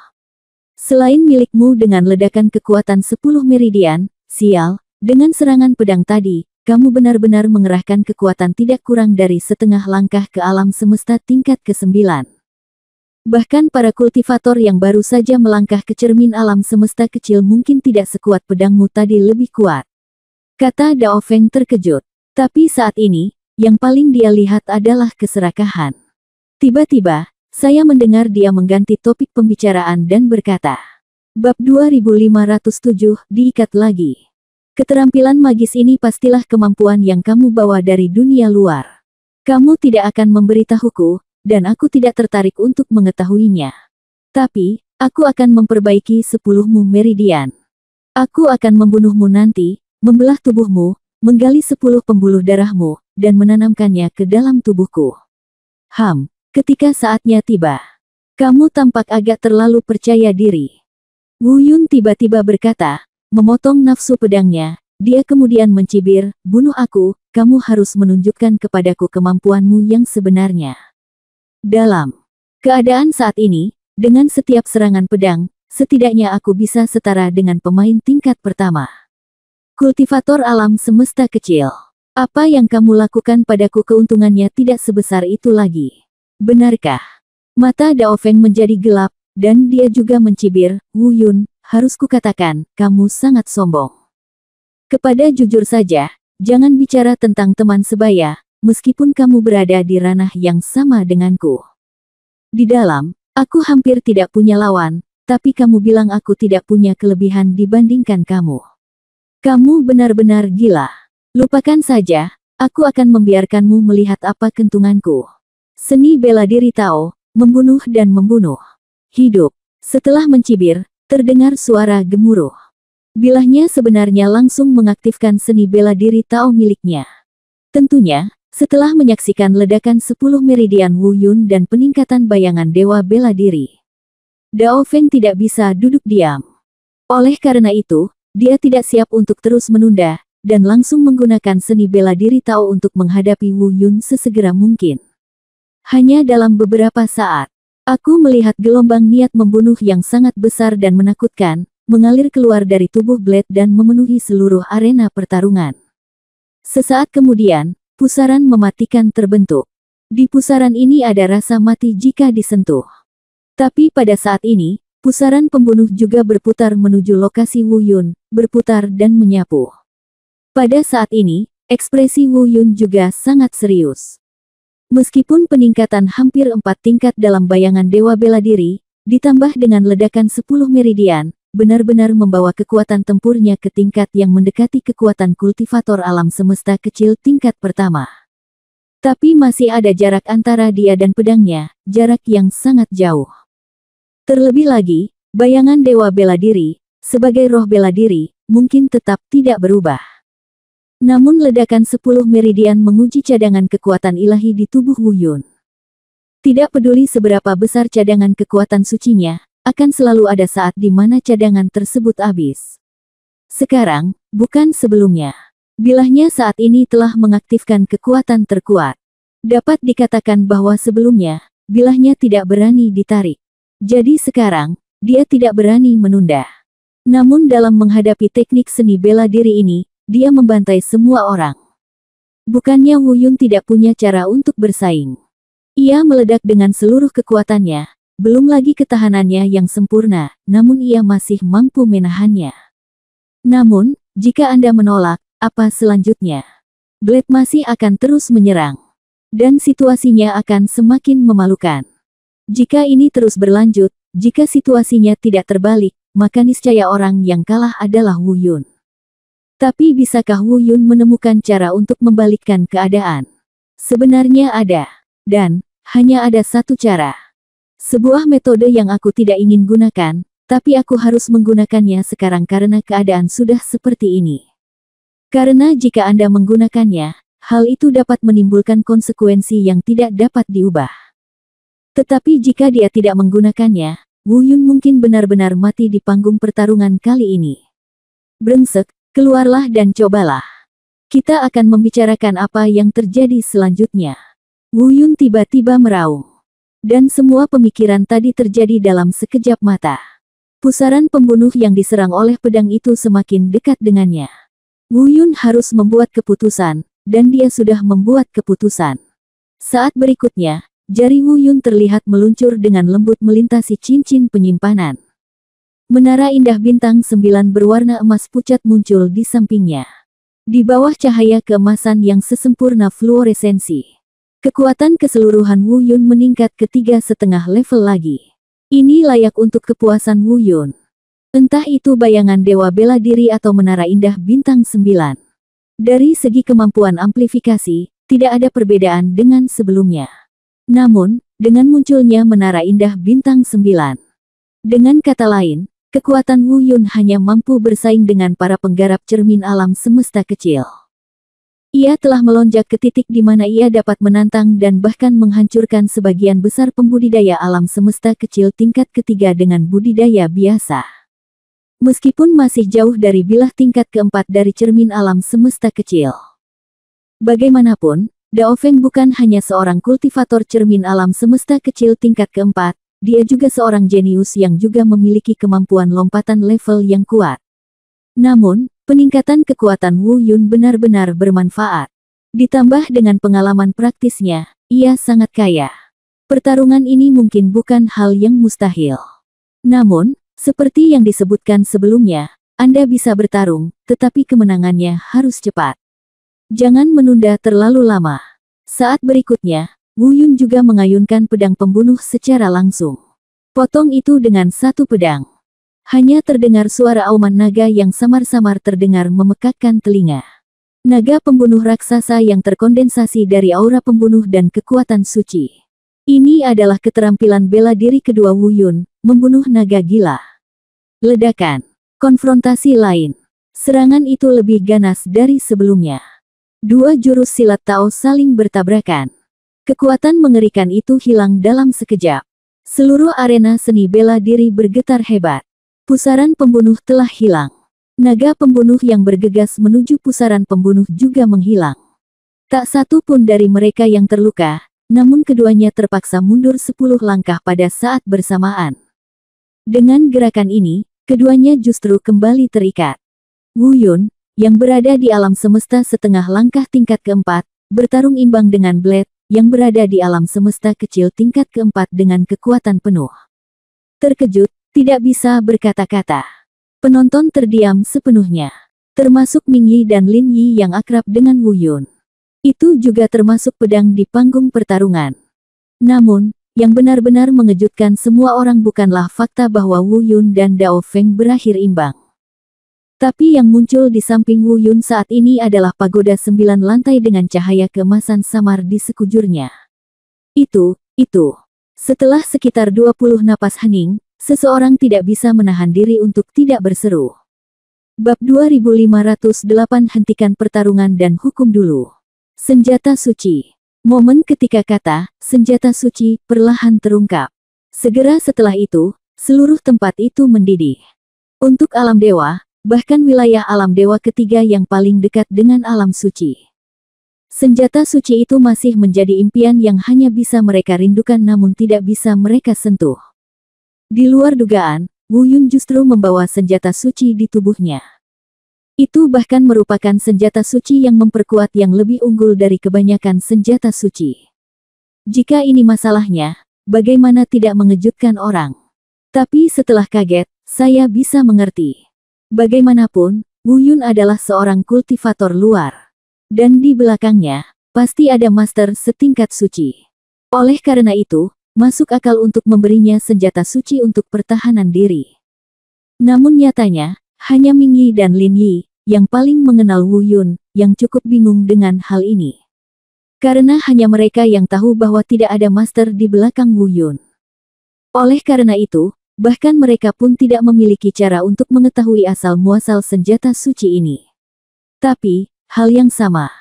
Selain milikmu dengan ledakan kekuatan 10 meridian, sial, dengan serangan pedang tadi, kamu benar-benar mengerahkan kekuatan tidak kurang dari setengah langkah ke alam semesta tingkat ke-9. Bahkan para kultivator yang baru saja melangkah ke cermin alam semesta kecil mungkin tidak sekuat pedangmu tadi lebih kuat. Kata Dao Feng terkejut. Tapi saat ini, yang paling dia lihat adalah keserakahan. Tiba-tiba, saya mendengar dia mengganti topik pembicaraan dan berkata, Bab 2507, diikat lagi. Keterampilan magis ini pastilah kemampuan yang kamu bawa dari dunia luar. Kamu tidak akan memberitahuku, dan aku tidak tertarik untuk mengetahuinya. Tapi, aku akan memperbaiki 10mu meridian. Aku akan membunuhmu nanti, membelah tubuhmu, menggali 10 pembuluh darahmu, dan menanamkannya ke dalam tubuhku. Ketika saatnya tiba. Kamu tampak agak terlalu percaya diri. Wu Yun tiba-tiba berkata, memotong nafsu pedangnya, dia kemudian mencibir, bunuh aku, kamu harus menunjukkan kepadaku kemampuanmu yang sebenarnya. Dalam keadaan saat ini, dengan setiap serangan pedang, setidaknya aku bisa setara dengan pemain tingkat pertama. Kultivator alam semesta kecil. Apa yang kamu lakukan padaku keuntungannya tidak sebesar itu lagi. Benarkah? Mata Dao Feng menjadi gelap, dan dia juga mencibir, Wu Yun, harus kukatakan, kamu sangat sombong. Kepada jujur saja, jangan bicara tentang teman sebaya, meskipun kamu berada di ranah yang sama denganku. Di dalam, aku hampir tidak punya lawan, tapi kamu bilang aku tidak punya kelebihan dibandingkan kamu. Kamu benar-benar gila. Lupakan saja, aku akan membiarkanmu melihat apa kentunganku. Seni bela diri Tao, membunuh dan membunuh. Hidup. Setelah mencibir, terdengar suara gemuruh. Bilahnya sebenarnya langsung mengaktifkan seni bela diri Tao miliknya. Tentunya, setelah menyaksikan ledakan 10 meridian Wu Yun dan peningkatan bayangan dewa bela diri. Dao Feng tidak bisa duduk diam. Oleh karena itu, dia tidak siap untuk terus menunda, dan langsung menggunakan seni bela diri Tao untuk menghadapi Wu Yun sesegera mungkin. Hanya dalam beberapa saat, aku melihat gelombang niat membunuh yang sangat besar dan menakutkan, mengalir keluar dari tubuh Blade dan memenuhi seluruh arena pertarungan. Sesaat kemudian, pusaran mematikan terbentuk. Di pusaran ini ada rasa mati jika disentuh. Tapi pada saat ini, pusaran pembunuh juga berputar menuju lokasi Wu Yun, berputar dan menyapu. Pada saat ini, ekspresi Wu Yun juga sangat serius. Meskipun peningkatan hampir 4 tingkat dalam bayangan dewa bela diri, ditambah dengan ledakan 10 meridian, benar-benar membawa kekuatan tempurnya ke tingkat yang mendekati kekuatan kultivator alam semesta kecil tingkat pertama. Tapi masih ada jarak antara dia dan pedangnya, jarak yang sangat jauh. Terlebih lagi, bayangan dewa bela diri, sebagai roh bela diri, mungkin tetap tidak berubah. Namun ledakan 10 meridian menguji cadangan kekuatan ilahi di tubuh Wu Yun. Tidak peduli seberapa besar cadangan kekuatan sucinya, akan selalu ada saat di mana cadangan tersebut habis. Sekarang, bukan sebelumnya. Bilahnya saat ini telah mengaktifkan kekuatan terkuat. Dapat dikatakan bahwa sebelumnya, bilahnya tidak berani ditarik. Jadi sekarang, dia tidak berani menunda. Namun dalam menghadapi teknik seni bela diri ini, dia membantai semua orang. Bukannya Wu Yun tidak punya cara untuk bersaing. Ia meledak dengan seluruh kekuatannya, belum lagi ketahanannya yang sempurna, namun ia masih mampu menahannya. Namun, jika Anda menolak, apa selanjutnya? Blade masih akan terus menyerang. Dan situasinya akan semakin memalukan. Jika ini terus berlanjut, jika situasinya tidak terbalik, maka niscaya orang yang kalah adalah Wu Yun. Tapi bisakah Wu Yun menemukan cara untuk membalikkan keadaan? Sebenarnya ada. Dan, hanya ada satu cara. Sebuah metode yang aku tidak ingin gunakan, tapi aku harus menggunakannya sekarang karena keadaan sudah seperti ini. Karena jika Anda menggunakannya, hal itu dapat menimbulkan konsekuensi yang tidak dapat diubah. Tetapi jika dia tidak menggunakannya, Wu Yun mungkin benar-benar mati di panggung pertarungan kali ini. Brengsek. Keluarlah dan cobalah. Kita akan membicarakan apa yang terjadi selanjutnya. Wu Yun tiba-tiba meraung. Dan semua pemikiran tadi terjadi dalam sekejap mata. Pusaran pembunuh yang diserang oleh pedang itu semakin dekat dengannya. Wu Yun harus membuat keputusan, dan dia sudah membuat keputusan. Saat berikutnya, jari Wu Yun terlihat meluncur dengan lembut melintasi cincin penyimpanan. Menara indah bintang 9 berwarna emas pucat muncul di sampingnya. Di bawah cahaya keemasan yang sesempurna fluoresensi. Kekuatan keseluruhan Wu Yun meningkat ke 3,5 level lagi. Ini layak untuk kepuasan Wu Yun. Entah itu bayangan dewa bela diri atau menara indah bintang 9. Dari segi kemampuan amplifikasi, tidak ada perbedaan dengan sebelumnya. Namun, dengan munculnya menara indah bintang 9. Dengan kata lain, kekuatan Wu Yun hanya mampu bersaing dengan para penggarap cermin alam semesta kecil. Ia telah melonjak ke titik di mana ia dapat menantang dan bahkan menghancurkan sebagian besar pembudidaya alam semesta kecil tingkat ketiga dengan budidaya biasa. Meskipun masih jauh dari bilah tingkat keempat dari cermin alam semesta kecil. Bagaimanapun, Dao Feng bukan hanya seorang kultivator cermin alam semesta kecil tingkat keempat, dia juga seorang jenius yang juga memiliki kemampuan lompatan level yang kuat. Namun, peningkatan kekuatan Wu Yun benar-benar bermanfaat. Ditambah dengan pengalaman praktisnya, ia sangat kaya. Pertarungan ini mungkin bukan hal yang mustahil. Namun, seperti yang disebutkan sebelumnya, Anda bisa bertarung, tetapi kemenangannya harus cepat. Jangan menunda terlalu lama. Saat berikutnya, Wu Yun juga mengayunkan pedang pembunuh secara langsung. Potong itu dengan satu pedang. Hanya terdengar suara auman naga yang samar-samar terdengar memekakkan telinga. Naga pembunuh raksasa yang terkondensasi dari aura pembunuh dan kekuatan suci. Ini adalah keterampilan bela diri kedua Wu Yun, membunuh naga gila. Ledakan. Konfrontasi lain. Serangan itu lebih ganas dari sebelumnya. Dua jurus silat Tao saling bertabrakan. Kekuatan mengerikan itu hilang dalam sekejap. Seluruh arena seni bela diri bergetar hebat. Pusaran pembunuh telah hilang. Naga pembunuh yang bergegas menuju pusaran pembunuh juga menghilang. Tak satu pun dari mereka yang terluka, namun keduanya terpaksa mundur 10 langkah pada saat bersamaan. Dengan gerakan ini, keduanya justru kembali terikat. Wu Yun, yang berada di alam semesta setengah langkah tingkat keempat, bertarung imbang dengan Blade, yang berada di alam semesta kecil tingkat keempat dengan kekuatan penuh. Terkejut, tidak bisa berkata-kata. Penonton terdiam sepenuhnya. Termasuk Ming Yi dan Lin Yi yang akrab dengan Wu Yun. Itu juga termasuk pedang di panggung pertarungan. Namun, yang benar-benar mengejutkan semua orang bukanlah fakta bahwa Wu Yun dan Dao Feng berakhir imbang. Tapi yang muncul di samping Wu Yun saat ini adalah pagoda 9 lantai dengan cahaya keemasan samar di sekujurnya. Itu. Setelah sekitar 20 napas hening, seseorang tidak bisa menahan diri untuk tidak berseru. Bab 2508 hentikan pertarungan dan hukum dulu. Senjata suci. Momen ketika kata, senjata suci, perlahan terungkap. Segera setelah itu, seluruh tempat itu mendidih. Untuk alam dewa, bahkan wilayah alam dewa ketiga yang paling dekat dengan alam suci. Senjata suci itu masih menjadi impian yang hanya bisa mereka rindukan namun tidak bisa mereka sentuh. Di luar dugaan, Wu Yun justru membawa senjata suci di tubuhnya. Itu bahkan merupakan senjata suci yang memperkuat yang lebih unggul dari kebanyakan senjata suci. Jika ini masalahnya, bagaimana tidak mengejutkan orang? Tapi setelah kaget, saya bisa mengerti. Bagaimanapun, Wu Yun adalah seorang kultivator luar. Dan di belakangnya, pasti ada master setingkat suci. Oleh karena itu, masuk akal untuk memberinya senjata suci untuk pertahanan diri. Namun nyatanya, hanya Ming Yi dan Lin Yi, yang paling mengenal Wu Yun, yang cukup bingung dengan hal ini. Karena hanya mereka yang tahu bahwa tidak ada master di belakang Wu Yun. Oleh karena itu, bahkan mereka pun tidak memiliki cara untuk mengetahui asal-muasal senjata suci ini. Tapi, hal yang sama.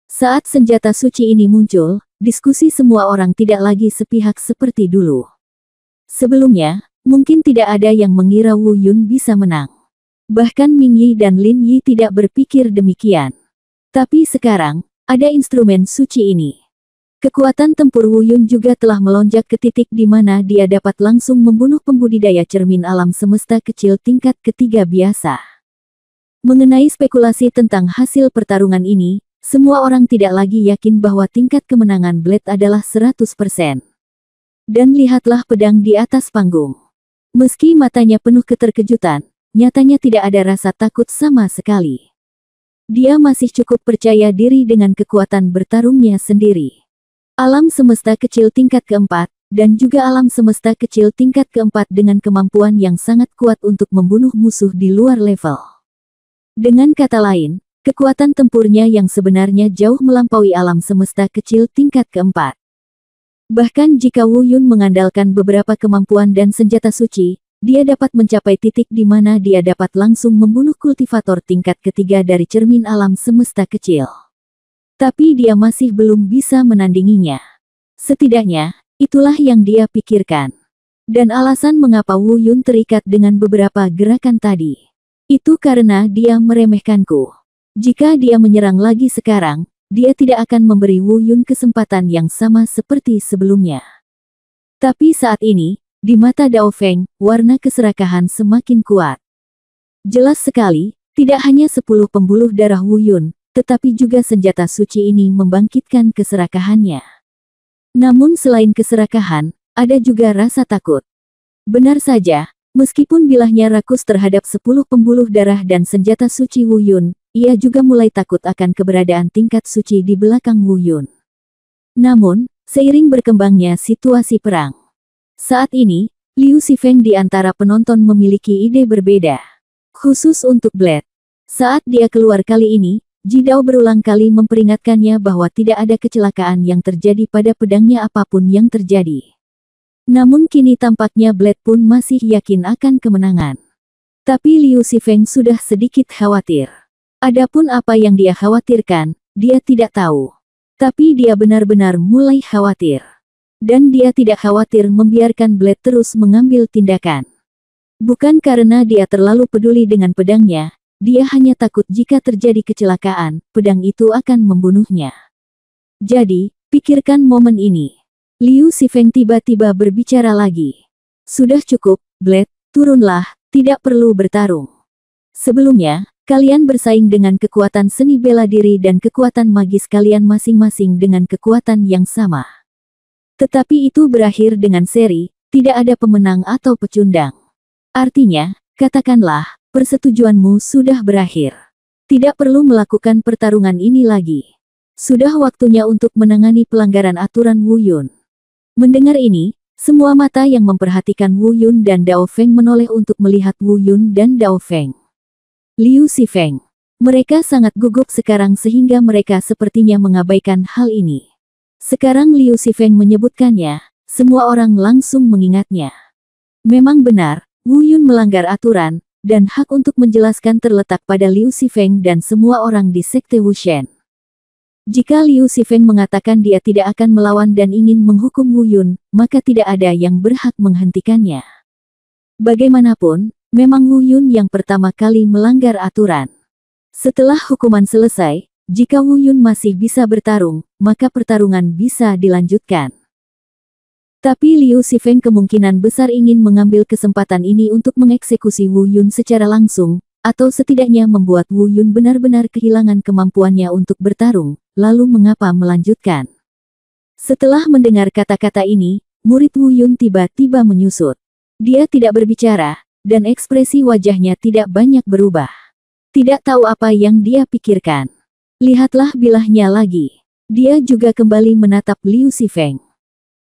Saat senjata suci ini muncul, diskusi semua orang tidak lagi sepihak seperti dulu. Sebelumnya, mungkin tidak ada yang mengira Wu Yun bisa menang. Bahkan Ming Yi dan Lin Yi tidak berpikir demikian. Tapi sekarang, ada instrumen suci ini. Kekuatan tempur Wu Yun juga telah melonjak ke titik di mana dia dapat langsung membunuh pembudidaya cermin alam semesta kecil tingkat ketiga biasa. Mengenai spekulasi tentang hasil pertarungan ini, semua orang tidak lagi yakin bahwa tingkat kemenangan Blade adalah 100%. Dan lihatlah pedang di atas panggung. Meski matanya penuh keterkejutan, nyatanya tidak ada rasa takut sama sekali. Dia masih cukup percaya diri dengan kekuatan bertarungnya sendiri. Alam semesta kecil tingkat keempat, dan juga alam semesta kecil tingkat keempat dengan kemampuan yang sangat kuat untuk membunuh musuh di luar level. Dengan kata lain, kekuatan tempurnya yang sebenarnya jauh melampaui alam semesta kecil tingkat keempat. Bahkan jika Wu Yun mengandalkan beberapa kemampuan dan senjata suci, dia dapat mencapai titik di mana dia dapat langsung membunuh kultivator tingkat ketiga dari cermin alam semesta kecil. Tapi dia masih belum bisa menandinginya. Setidaknya, itulah yang dia pikirkan. Dan alasan mengapa Wu Yun terikat dengan beberapa gerakan tadi. Itu karena dia meremehkanku. Jika dia menyerang lagi sekarang, dia tidak akan memberi Wu Yun kesempatan yang sama seperti sebelumnya. Tapi saat ini, di mata Dao Feng, warna keserakahan semakin kuat. Jelas sekali, tidak hanya 10 pembuluh darah Wu Yun, tetapi juga senjata suci ini membangkitkan keserakahannya. Namun selain keserakahan, ada juga rasa takut. Benar saja, meskipun bilahnya rakus terhadap 10 pembuluh darah dan senjata suci Wu Yun, ia juga mulai takut akan keberadaan tingkat suci di belakang Wu Yun. Namun, seiring berkembangnya situasi perang, saat ini, Liu Xifeng di antara penonton memiliki ide berbeda. Khusus untuk Blade. Saat dia keluar kali ini, Ji Dao berulang kali memperingatkannya bahwa tidak ada kecelakaan yang terjadi pada pedangnya apapun yang terjadi. Namun kini tampaknya Blade pun masih yakin akan kemenangan. Tapi Liu Xifeng sudah sedikit khawatir. Adapun apa yang dia khawatirkan, dia tidak tahu. Tapi dia benar-benar mulai khawatir. Dan dia tidak khawatir membiarkan Blade terus mengambil tindakan. Bukan karena dia terlalu peduli dengan pedangnya, dia hanya takut jika terjadi kecelakaan, pedang itu akan membunuhnya. Jadi, pikirkan momen ini. Liu Xifeng tiba-tiba berbicara lagi. Sudah cukup, Blade, turunlah, tidak perlu bertarung. Sebelumnya, kalian bersaing dengan kekuatan seni bela diri dan kekuatan magis kalian masing-masing dengan kekuatan yang sama. Tetapi itu berakhir dengan seri, tidak ada pemenang atau pecundang. Artinya, katakanlah, persetujuanmu sudah berakhir. Tidak perlu melakukan pertarungan ini lagi. Sudah waktunya untuk menangani pelanggaran aturan Wu Yun. Mendengar ini, semua mata yang memperhatikan Wu Yun dan Dao Feng menoleh untuk melihat Wu Yun dan Dao Feng. Liu Xifeng. Mereka sangat gugup sekarang sehingga mereka sepertinya mengabaikan hal ini. Sekarang Liu Xifeng menyebutkannya, semua orang langsung mengingatnya. Memang benar, Wu Yun melanggar aturan, dan hak untuk menjelaskan terletak pada Liu Xifeng dan semua orang di Sekte Wushen. Jika Liu Xifeng mengatakan dia tidak akan melawan dan ingin menghukum Wu Yun, maka tidak ada yang berhak menghentikannya. Bagaimanapun, memang Wu Yun yang pertama kali melanggar aturan. Setelah hukuman selesai, jika Wu Yun masih bisa bertarung, maka pertarungan bisa dilanjutkan. Tapi Liu Xifeng kemungkinan besar ingin mengambil kesempatan ini untuk mengeksekusi Wu Yun secara langsung, atau setidaknya membuat Wu Yun benar-benar kehilangan kemampuannya untuk bertarung, lalu mengapa melanjutkan. Setelah mendengar kata-kata ini, murid Wu Yun tiba-tiba menyusut. Dia tidak berbicara, dan ekspresi wajahnya tidak banyak berubah. Tidak tahu apa yang dia pikirkan. Lihatlah bilahnya lagi. Dia juga kembali menatap Liu Xifeng.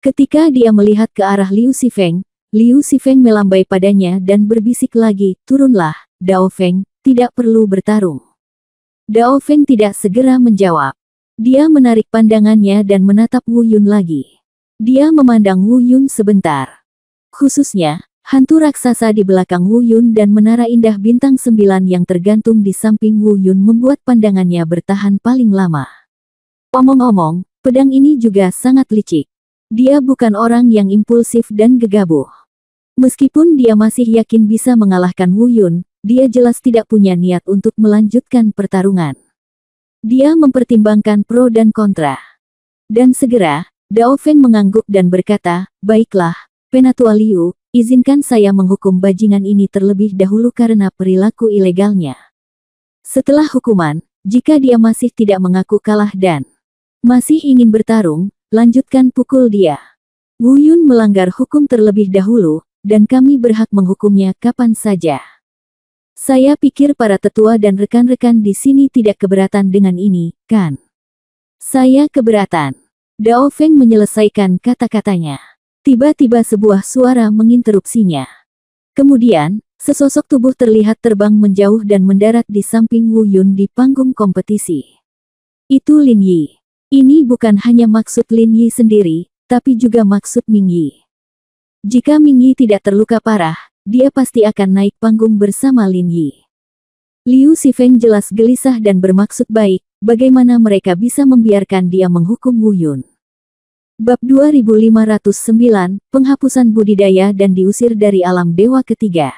Ketika dia melihat ke arah Liu Xifeng melambai padanya dan berbisik lagi, turunlah, Dao Feng, tidak perlu bertarung. Dao Feng tidak segera menjawab. Dia menarik pandangannya dan menatap Wu Yun lagi. Dia memandang Wu Yun sebentar. Khususnya, hantu raksasa di belakang Wu Yun dan menara indah bintang 9 yang tergantung di samping Wu Yun membuat pandangannya bertahan paling lama. Omong-omong, pedang ini juga sangat licik. Dia bukan orang yang impulsif dan gegabah. Meskipun dia masih yakin bisa mengalahkan Wu Yun, dia jelas tidak punya niat untuk melanjutkan pertarungan. Dia mempertimbangkan pro dan kontra. Dan segera, Dao Feng mengangguk dan berkata, "Baiklah, Penatua Liu, izinkan saya menghukum bajingan ini terlebih dahulu karena perilaku ilegalnya. Setelah hukuman, jika dia masih tidak mengaku kalah dan masih ingin bertarung, lanjutkan pukul dia. Wu Yun melanggar hukum terlebih dahulu, dan kami berhak menghukumnya kapan saja. Saya pikir para tetua dan rekan-rekan di sini tidak keberatan dengan ini, kan?" "Saya keberatan." Dao Feng menyelesaikan kata-katanya. Tiba-tiba sebuah suara menginterupsinya. Kemudian, sesosok tubuh terlihat terbang menjauh dan mendarat di samping Wu Yun di panggung kompetisi. Itu Lin Yi. Ini bukan hanya maksud Lin Yi sendiri, tapi juga maksud Ming Yi. Jika Ming Yi tidak terluka parah, dia pasti akan naik panggung bersama Lin Yi. Liu Xifeng jelas gelisah dan bermaksud baik, bagaimana mereka bisa membiarkan dia menghukum Wu Yun. Bab 2509, Penghapusan Budidaya dan Diusir dari Alam Dewa Ketiga.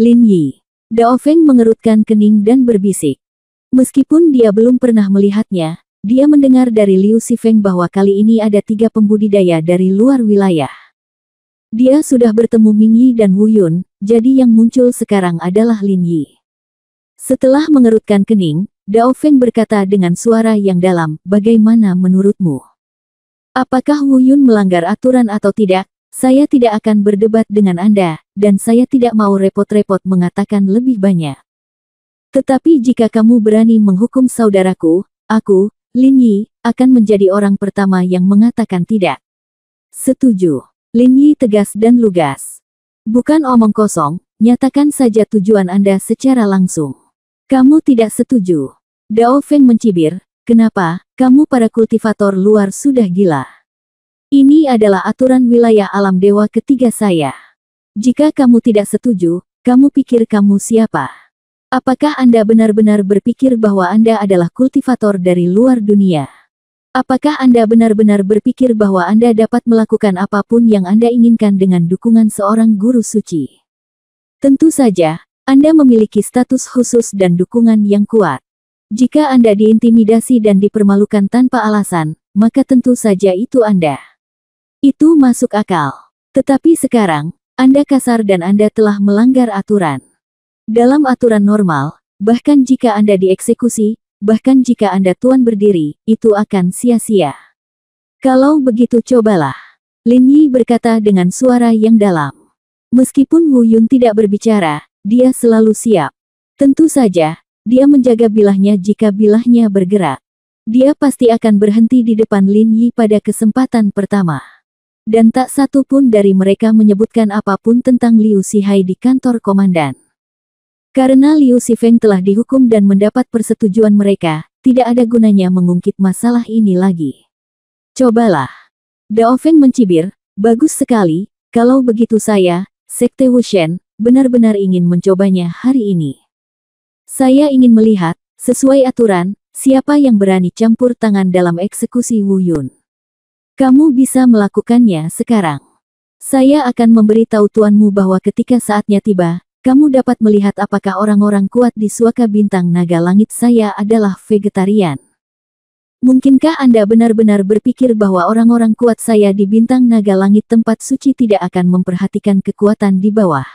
Lin Yi. Dao Feng mengerutkan kening dan berbisik. Meskipun dia belum pernah melihatnya, dia mendengar dari Liu Xifeng bahwa kali ini ada 3 pembudidaya dari luar wilayah. Dia sudah bertemu Ming Yi dan Wu Yun, jadi yang muncul sekarang adalah Lin Yi. Setelah mengerutkan kening, Dao Feng berkata dengan suara yang dalam, "Bagaimana menurutmu? Apakah Wu Yun melanggar aturan atau tidak? Saya tidak akan berdebat dengan Anda, dan saya tidak mau repot-repot mengatakan lebih banyak. Tetapi jika kamu berani menghukum saudaraku, aku, Lin Yi, akan menjadi orang pertama yang mengatakan tidak." "Setuju." Lin Yi tegas dan lugas. "Bukan omong kosong, nyatakan saja tujuan Anda secara langsung." "Kamu tidak setuju?" Dao Feng mencibir, "Kenapa? Kamu para kultivator luar sudah gila. Ini adalah aturan wilayah alam dewa ketiga saya. Jika kamu tidak setuju, kamu pikir kamu siapa? Apakah Anda benar-benar berpikir bahwa Anda adalah kultivator dari luar dunia? Apakah Anda benar-benar berpikir bahwa Anda dapat melakukan apapun yang Anda inginkan dengan dukungan seorang guru suci? Tentu saja, Anda memiliki status khusus dan dukungan yang kuat. Jika Anda diintimidasi dan dipermalukan tanpa alasan, maka tentu saja itu Anda. Itu masuk akal. Tetapi sekarang, Anda kasar dan Anda telah melanggar aturan. Dalam aturan normal, bahkan jika Anda dieksekusi, bahkan jika Anda tuan berdiri, itu akan sia-sia. Kalau begitu cobalah." Lin Yi berkata dengan suara yang dalam. Meskipun Wu Yun tidak berbicara, dia selalu siap. Tentu saja, dia menjaga bilahnya jika bilahnya bergerak. Dia pasti akan berhenti di depan Lin Yi pada kesempatan pertama. Dan tak satu pun dari mereka menyebutkan apapun tentang Liu Xihai di kantor komandan. Karena Liu Xifeng telah dihukum dan mendapat persetujuan mereka, tidak ada gunanya mengungkit masalah ini lagi. "Cobalah." Dao Feng mencibir, "Bagus sekali, kalau begitu saya, Sekte Wushen, benar-benar ingin mencobanya hari ini. Saya ingin melihat, sesuai aturan, siapa yang berani campur tangan dalam eksekusi Wu Yun. Kamu bisa melakukannya sekarang. Saya akan memberitahu tuanmu bahwa ketika saatnya tiba, kamu dapat melihat apakah orang-orang kuat di suaka bintang naga langit saya adalah vegetarian. Mungkinkah Anda benar-benar berpikir bahwa orang-orang kuat saya di bintang naga langit tempat suci tidak akan memperhatikan kekuatan di bawah?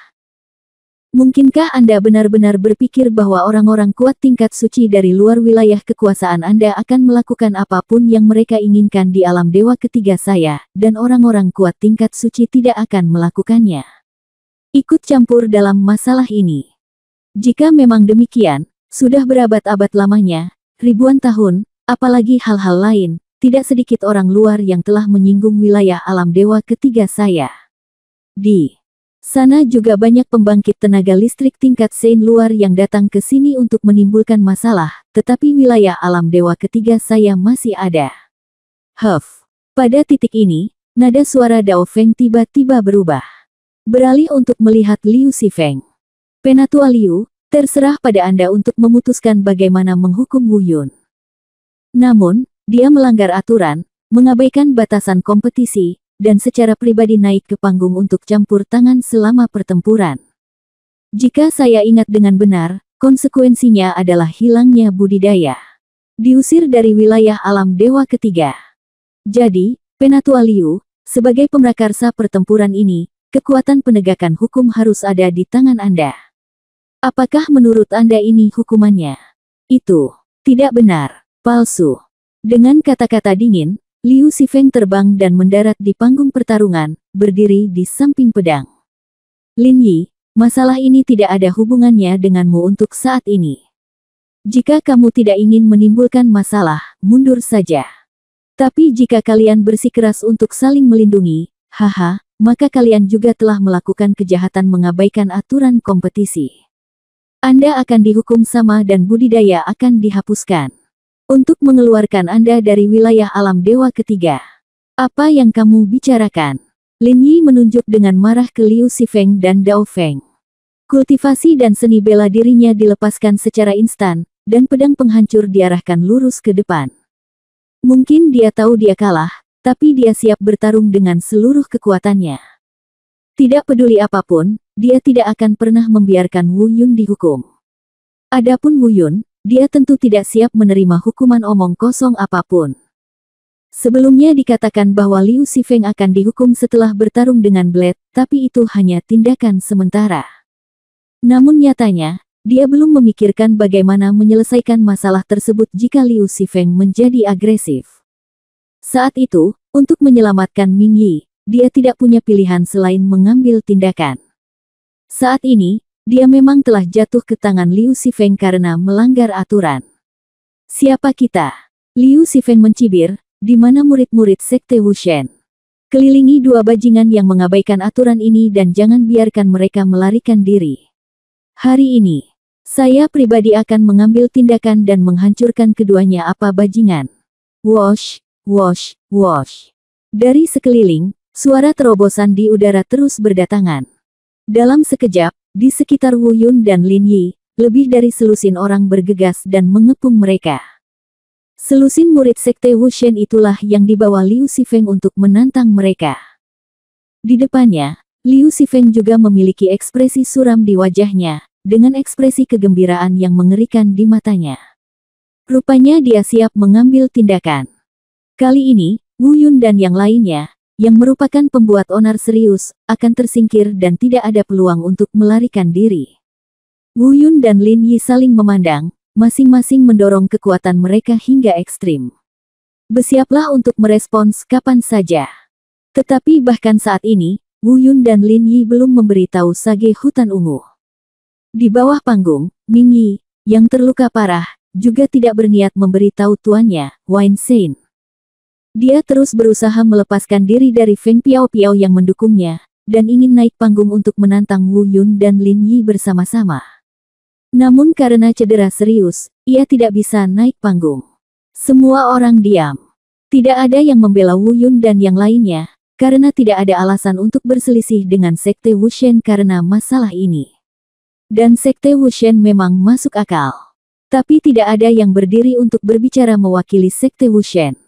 Mungkinkah Anda benar-benar berpikir bahwa orang-orang kuat tingkat suci dari luar wilayah kekuasaan Anda akan melakukan apapun yang mereka inginkan di alam dewa ketiga saya, dan orang-orang kuat tingkat suci tidak akan melakukannya? Ikut campur dalam masalah ini. Jika memang demikian, sudah berabad-abad lamanya, ribuan tahun, apalagi hal-hal lain, tidak sedikit orang luar yang telah menyinggung wilayah alam dewa ketiga saya. Di sana juga banyak pembangkit tenaga listrik tingkat Sein luar yang datang ke sini untuk menimbulkan masalah, tetapi wilayah alam dewa ketiga saya masih ada. Huff. Pada titik ini, nada suara Dao Feng tiba-tiba berubah. Beralih untuk melihat Liu Xifeng. "Penatua Liu, terserah pada Anda untuk memutuskan bagaimana menghukum Wu Yun. Namun, dia melanggar aturan, mengabaikan batasan kompetisi, dan secara pribadi naik ke panggung untuk campur tangan selama pertempuran. Jika saya ingat dengan benar, konsekuensinya adalah hilangnya budidaya. Diusir dari wilayah alam dewa ketiga." Jadi, Penatua Liu, sebagai pemrakarsa pertempuran ini, kekuatan penegakan hukum harus ada di tangan Anda. Apakah menurut Anda ini hukumannya? Itu tidak benar, palsu. Dengan kata-kata dingin, Liu Sifeng terbang dan mendarat di panggung pertarungan, berdiri di samping pedang. Lin Yi, masalah ini tidak ada hubungannya denganmu untuk saat ini. Jika kamu tidak ingin menimbulkan masalah, mundur saja. Tapi jika kalian bersikeras untuk saling melindungi, haha, maka kalian juga telah melakukan kejahatan mengabaikan aturan kompetisi. Anda akan dihukum sama dan budidaya akan dihapuskan. Untuk mengeluarkan Anda dari wilayah alam dewa ketiga. Apa yang kamu bicarakan? Lin Yi menunjuk dengan marah ke Liu Sifeng dan Dao Feng. Kultivasi dan seni bela dirinya dilepaskan secara instan, dan pedang penghancur diarahkan lurus ke depan. Mungkin dia tahu dia kalah, tapi dia siap bertarung dengan seluruh kekuatannya. Tidak peduli apapun, dia tidak akan pernah membiarkan Wu Yun dihukum. Adapun Wu Yun, dia tentu tidak siap menerima hukuman omong kosong apapun. Sebelumnya dikatakan bahwa Liu Sifeng akan dihukum setelah bertarung dengan Blade, tapi itu hanya tindakan sementara. Namun nyatanya, dia belum memikirkan bagaimana menyelesaikan masalah tersebut jika Liu Sifeng menjadi agresif. Saat itu, untuk menyelamatkan Ming Yi, dia tidak punya pilihan selain mengambil tindakan. Saat ini, dia memang telah jatuh ke tangan Liu Sifeng karena melanggar aturan. Siapa kita? Liu Sifeng mencibir, di mana murid-murid Sekte Wushen. Kelilingi dua bajingan yang mengabaikan aturan ini dan jangan biarkan mereka melarikan diri. Hari ini, saya pribadi akan mengambil tindakan dan menghancurkan keduanya apa bajingan. Wosh, wosh, wosh. Dari sekeliling, suara terobosan di udara terus berdatangan. Dalam sekejap, di sekitar Wu Yun dan Lin Yi, lebih dari selusin orang bergegas dan mengepung mereka. Selusin murid Sekte Wushen itulah yang dibawa Liu Sifeng untuk menantang mereka. Di depannya, Liu Sifeng juga memiliki ekspresi suram di wajahnya, dengan ekspresi kegembiraan yang mengerikan di matanya. Rupanya dia siap mengambil tindakan. Kali ini, Wu Yun dan yang lainnya, yang merupakan pembuat onar serius, akan tersingkir dan tidak ada peluang untuk melarikan diri. Wu Yun dan Lin Yi saling memandang, masing-masing mendorong kekuatan mereka hingga ekstrim. Bersiaplah untuk merespons kapan saja. Tetapi bahkan saat ini, Wu Yun dan Lin Yi belum memberitahu Sage Hutan Ungu. Di bawah panggung, Ming Yi, yang terluka parah, juga tidak berniat memberitahu tuannya, Wan Xin. Dia terus berusaha melepaskan diri dari Feng Piao-Piao yang mendukungnya, dan ingin naik panggung untuk menantang Wu Yun dan Lin Yi bersama-sama. Namun karena cedera serius, ia tidak bisa naik panggung. Semua orang diam. Tidak ada yang membela Wu Yun dan yang lainnya, karena tidak ada alasan untuk berselisih dengan Sekte Wushen karena masalah ini. Dan Sekte Wushen memang masuk akal. Tapi tidak ada yang berdiri untuk berbicara mewakili Sekte Wushen.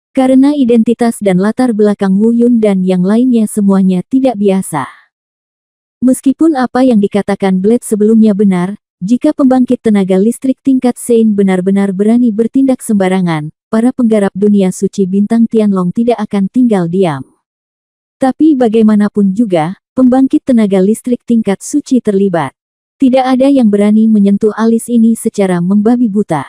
Karena identitas dan latar belakang Wu Yun dan yang lainnya semuanya tidak biasa. Meskipun apa yang dikatakan Blade sebelumnya benar, jika pembangkit tenaga listrik tingkat Sein benar-benar berani bertindak sembarangan, para penggarap dunia suci bintang Tianlong tidak akan tinggal diam. Tapi bagaimanapun juga, pembangkit tenaga listrik tingkat suci terlibat. Tidak ada yang berani menyentuh alis ini secara membabi buta.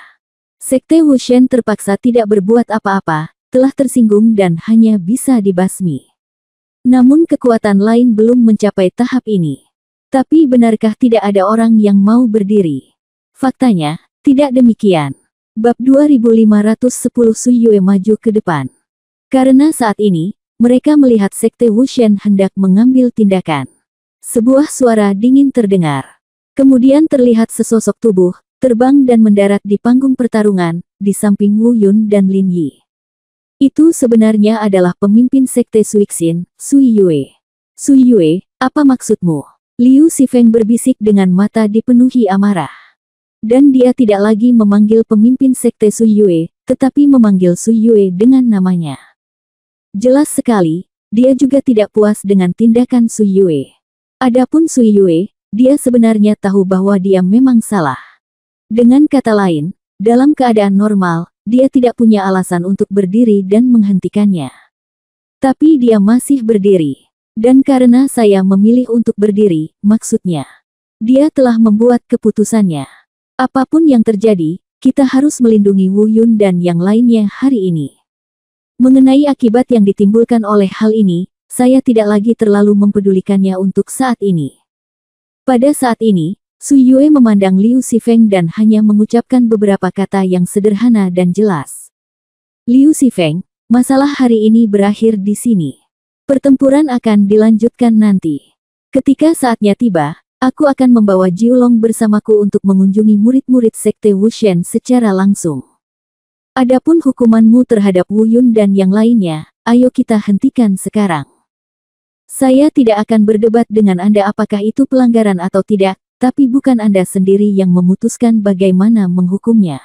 Sekte Wushen terpaksa tidak berbuat apa-apa, telah tersinggung dan hanya bisa dibasmi. Namun kekuatan lain belum mencapai tahap ini. Tapi benarkah tidak ada orang yang mau berdiri? Faktanya, tidak demikian. Bab 2510 Sui Yue maju ke depan. Karena saat ini, mereka melihat Sekte Wushen hendak mengambil tindakan. Sebuah suara dingin terdengar. Kemudian terlihat sesosok tubuh, terbang dan mendarat di panggung pertarungan, di samping Wu Yun dan Lin Yi. Itu sebenarnya adalah pemimpin Sekte Suixin, Sui Yue. Sui Yue, apa maksudmu? Liu Sifeng berbisik dengan mata dipenuhi amarah. Dan dia tidak lagi memanggil pemimpin Sekte Sui Yue, tetapi memanggil Sui Yue dengan namanya. Jelas sekali, dia juga tidak puas dengan tindakan Sui Yue. Adapun Sui Yue, dia sebenarnya tahu bahwa dia memang salah. Dengan kata lain, dalam keadaan normal, dia tidak punya alasan untuk berdiri dan menghentikannya. Tapi dia masih berdiri. Dan karena saya memilih untuk berdiri, maksudnya, dia telah membuat keputusannya. Apapun yang terjadi, kita harus melindungi Wu Yun dan yang lainnya hari ini. Mengenai akibat yang ditimbulkan oleh hal ini, saya tidak lagi terlalu mempedulikannya untuk saat ini. Pada saat ini, Su Yue memandang Liu Xifeng dan hanya mengucapkan beberapa kata yang sederhana dan jelas. Liu Xifeng, masalah hari ini berakhir di sini. Pertempuran akan dilanjutkan nanti. Ketika saatnya tiba, aku akan membawa Jiulong bersamaku untuk mengunjungi murid-murid Sekte Wushen secara langsung. Adapun hukumanmu terhadap Wu Yun dan yang lainnya, ayo kita hentikan sekarang. Saya tidak akan berdebat dengan Anda apakah itu pelanggaran atau tidak, tapi bukan Anda sendiri yang memutuskan bagaimana menghukumnya.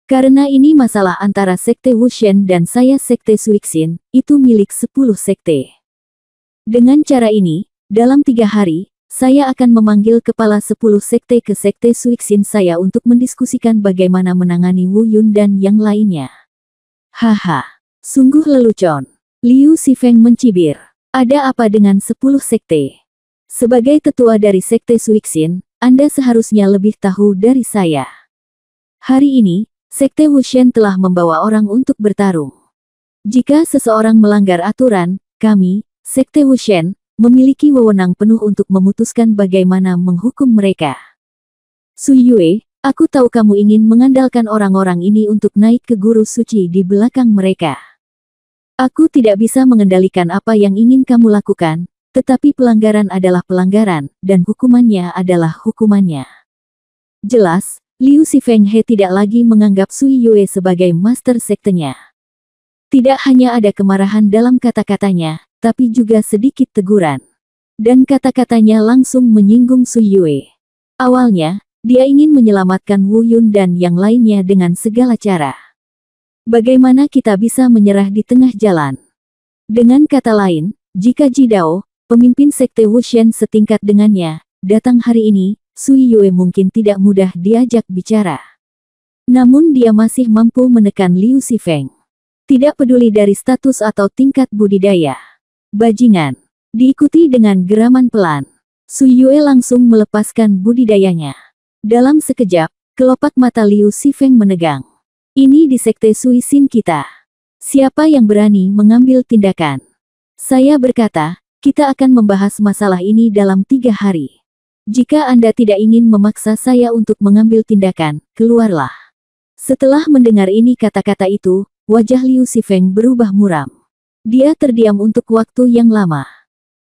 Karena ini masalah antara Sekte Wushen dan saya Sekte Suixin, itu milik 10 sekte. Dengan cara ini, dalam 3 hari, saya akan memanggil kepala 10 sekte ke Sekte Suixin saya untuk mendiskusikan bagaimana menangani Wu Yun dan yang lainnya. Haha, sungguh lelucon. Liu Xifeng mencibir. Ada apa dengan 10 sekte? Sebagai tetua dari Sekte Suixin, Anda seharusnya lebih tahu dari saya. Hari ini, Sekte Wushen telah membawa orang untuk bertarung. Jika seseorang melanggar aturan, kami, Sekte Wushen, memiliki wewenang penuh untuk memutuskan bagaimana menghukum mereka. Su Yue, aku tahu kamu ingin mengandalkan orang-orang ini untuk naik ke guru suci di belakang mereka. Aku tidak bisa mengendalikan apa yang ingin kamu lakukan, tetapi pelanggaran adalah pelanggaran, dan hukumannya adalah hukumannya. Jelas, Liu Xifeng He tidak lagi menganggap Sui Yue sebagai master sektenya. Tidak hanya ada kemarahan dalam kata-katanya, tapi juga sedikit teguran. Dan kata-katanya langsung menyinggung Sui Yue. Awalnya, dia ingin menyelamatkan Wu Yun dan yang lainnya dengan segala cara. Bagaimana kita bisa menyerah di tengah jalan? Dengan kata lain, jika Ji Dao, pemimpin Sekte Wushen setingkat dengannya, datang hari ini, Sui Yue mungkin tidak mudah diajak bicara. Namun dia masih mampu menekan Liu Xifeng. Tidak peduli dari status atau tingkat budidaya. Bajingan. Diikuti dengan geraman pelan. Sui Yue langsung melepaskan budidayanya. Dalam sekejap, kelopak mata Liu Xifeng menegang. Ini di Sekte Suixin kita. Siapa yang berani mengambil tindakan? Saya berkata, kita akan membahas masalah ini dalam 3 hari. Jika Anda tidak ingin memaksa saya untuk mengambil tindakan, keluarlah. Setelah mendengar ini kata-kata itu, wajah Liu Xifeng berubah muram. Dia terdiam untuk waktu yang lama.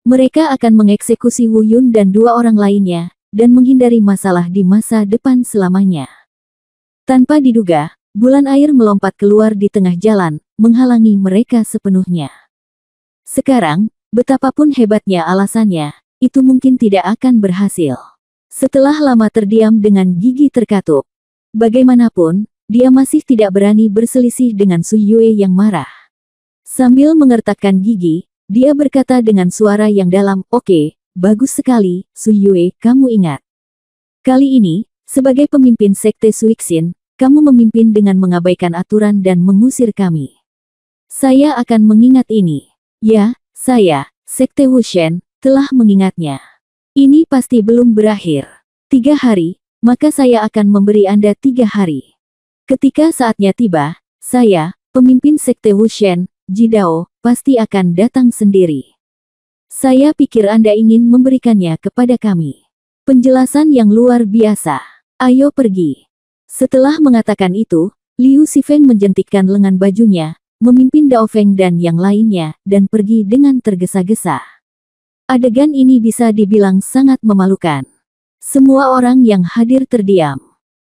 Mereka akan mengeksekusi Wu Yun dan 2 orang lainnya, dan menghindari masalah di masa depan selamanya. Tanpa diduga, bulan air melompat keluar di tengah jalan, menghalangi mereka sepenuhnya. Sekarang, betapapun hebatnya alasannya, itu mungkin tidak akan berhasil. Setelah lama terdiam dengan gigi terkatup, bagaimanapun, dia masih tidak berani berselisih dengan Su Yue yang marah. Sambil mengertakkan gigi, dia berkata dengan suara yang dalam, "Oke, bagus sekali, Su Yue, kamu ingat. Kali ini, sebagai pemimpin Sekte Suixin, kamu memimpin dengan mengabaikan aturan dan mengusir kami. Saya akan mengingat ini. Ya, saya, Sekte Wushen, telah mengingatnya. Ini pasti belum berakhir. 3 hari, maka saya akan memberi Anda 3 hari. Ketika saatnya tiba, saya, pemimpin Sekte Wushen, Ji Dao, pasti akan datang sendiri. Saya pikir Anda ingin memberikannya kepada kami. Penjelasan yang luar biasa. Ayo pergi." Setelah mengatakan itu, Liu Xifeng menjentikkan lengan bajunya, memimpin Dao Feng dan yang lainnya, dan pergi dengan tergesa-gesa. Adegan ini bisa dibilang sangat memalukan. Semua orang yang hadir terdiam.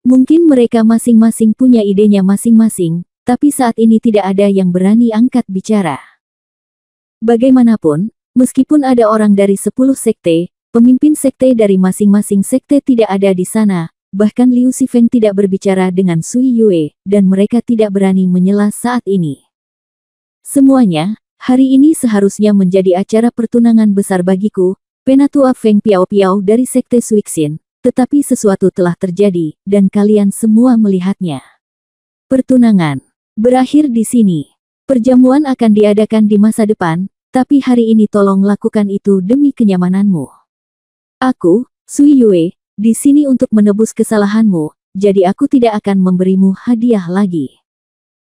Mungkin mereka masing-masing punya idenya masing-masing, tapi saat ini tidak ada yang berani angkat bicara. Bagaimanapun, meskipun ada orang dari 10 sekte, pemimpin sekte dari masing-masing sekte tidak ada di sana, bahkan Liu Xifeng tidak berbicara dengan Sui Yue, dan mereka tidak berani menyela saat ini. Semuanya, hari ini seharusnya menjadi acara pertunangan besar bagiku, Penatua Feng Piao Piao dari Sekte Suixin, tetapi sesuatu telah terjadi, dan kalian semua melihatnya. Pertunangan berakhir di sini. Perjamuan akan diadakan di masa depan, tapi hari ini tolong lakukan itu demi kenyamananmu. Aku, Sui Yue, di sini untuk menebus kesalahanmu, jadi aku tidak akan memberimu hadiah lagi.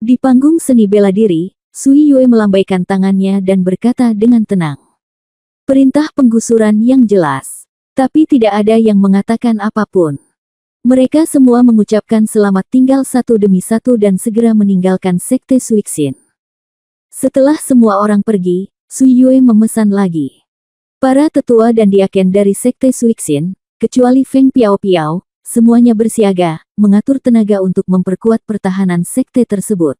Di panggung seni bela diri, Sui Yue melambaikan tangannya dan berkata dengan tenang. Perintah penggusuran yang jelas. Tapi tidak ada yang mengatakan apapun. Mereka semua mengucapkan selamat tinggal satu demi satu dan segera meninggalkan Sekte Suixin. Setelah semua orang pergi, Sui Yue memesan lagi. Para tetua dan diaken dari Sekte Suixin, kecuali Feng Piao-Piao, semuanya bersiaga, mengatur tenaga untuk memperkuat pertahanan sekte tersebut.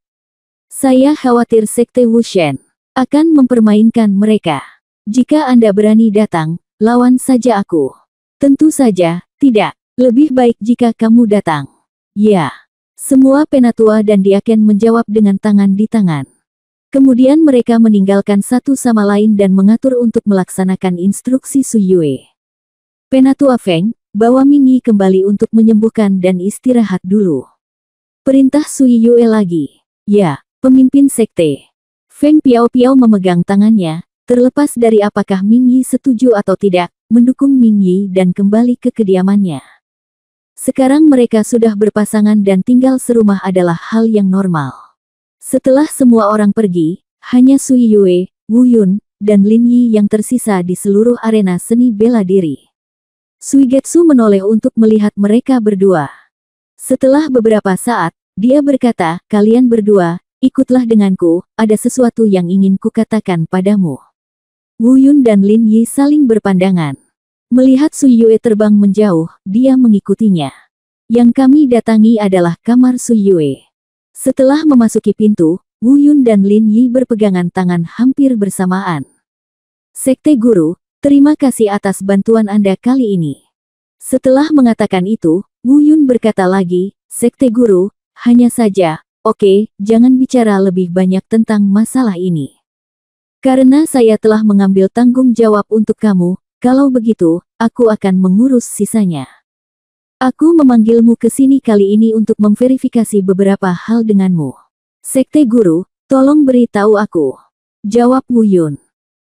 Saya khawatir Sekte Wushen akan mempermainkan mereka. Jika Anda berani datang, lawan saja aku. Tentu saja, tidak. Lebih baik jika kamu datang. Ya. Semua penatua dan diaken menjawab dengan tangan di tangan. Kemudian mereka meninggalkan satu sama lain dan mengatur untuk melaksanakan instruksi Sui Yue. Penatua Feng, bawa Mingyi kembali untuk menyembuhkan dan istirahat dulu. Perintah Sui Yue lagi. Ya, pemimpin sekte. Feng Piao-Piao memegang tangannya. Terlepas dari apakah Mingyi setuju atau tidak, mendukung Mingyi dan kembali ke kediamannya. Sekarang mereka sudah berpasangan dan tinggal serumah adalah hal yang normal. Setelah semua orang pergi, hanya Sui Yue, Wu Yun, dan Lin Yi yang tersisa di seluruh arena seni bela diri. Suigetsu menoleh untuk melihat mereka berdua. Setelah beberapa saat, dia berkata, kalian berdua, ikutlah denganku, ada sesuatu yang ingin kukatakan padamu. Wu Yun dan Lin Yi saling berpandangan. Melihat Sui Yue terbang menjauh, dia mengikutinya. Yang kami datangi adalah kamar Sui Yue. Setelah memasuki pintu, Wu Yun dan Lin Yi berpegangan tangan hampir bersamaan. Sekte Guru, terima kasih atas bantuan Anda kali ini. Setelah mengatakan itu, Wu Yun berkata lagi, Sekte Guru, hanya saja, oke, jangan bicara lebih banyak tentang masalah ini. Karena saya telah mengambil tanggung jawab untuk kamu, kalau begitu, aku akan mengurus sisanya. Aku memanggilmu ke sini kali ini untuk memverifikasi beberapa hal denganmu. Sekte Guru, tolong beritahu aku. Jawab Wu Yun.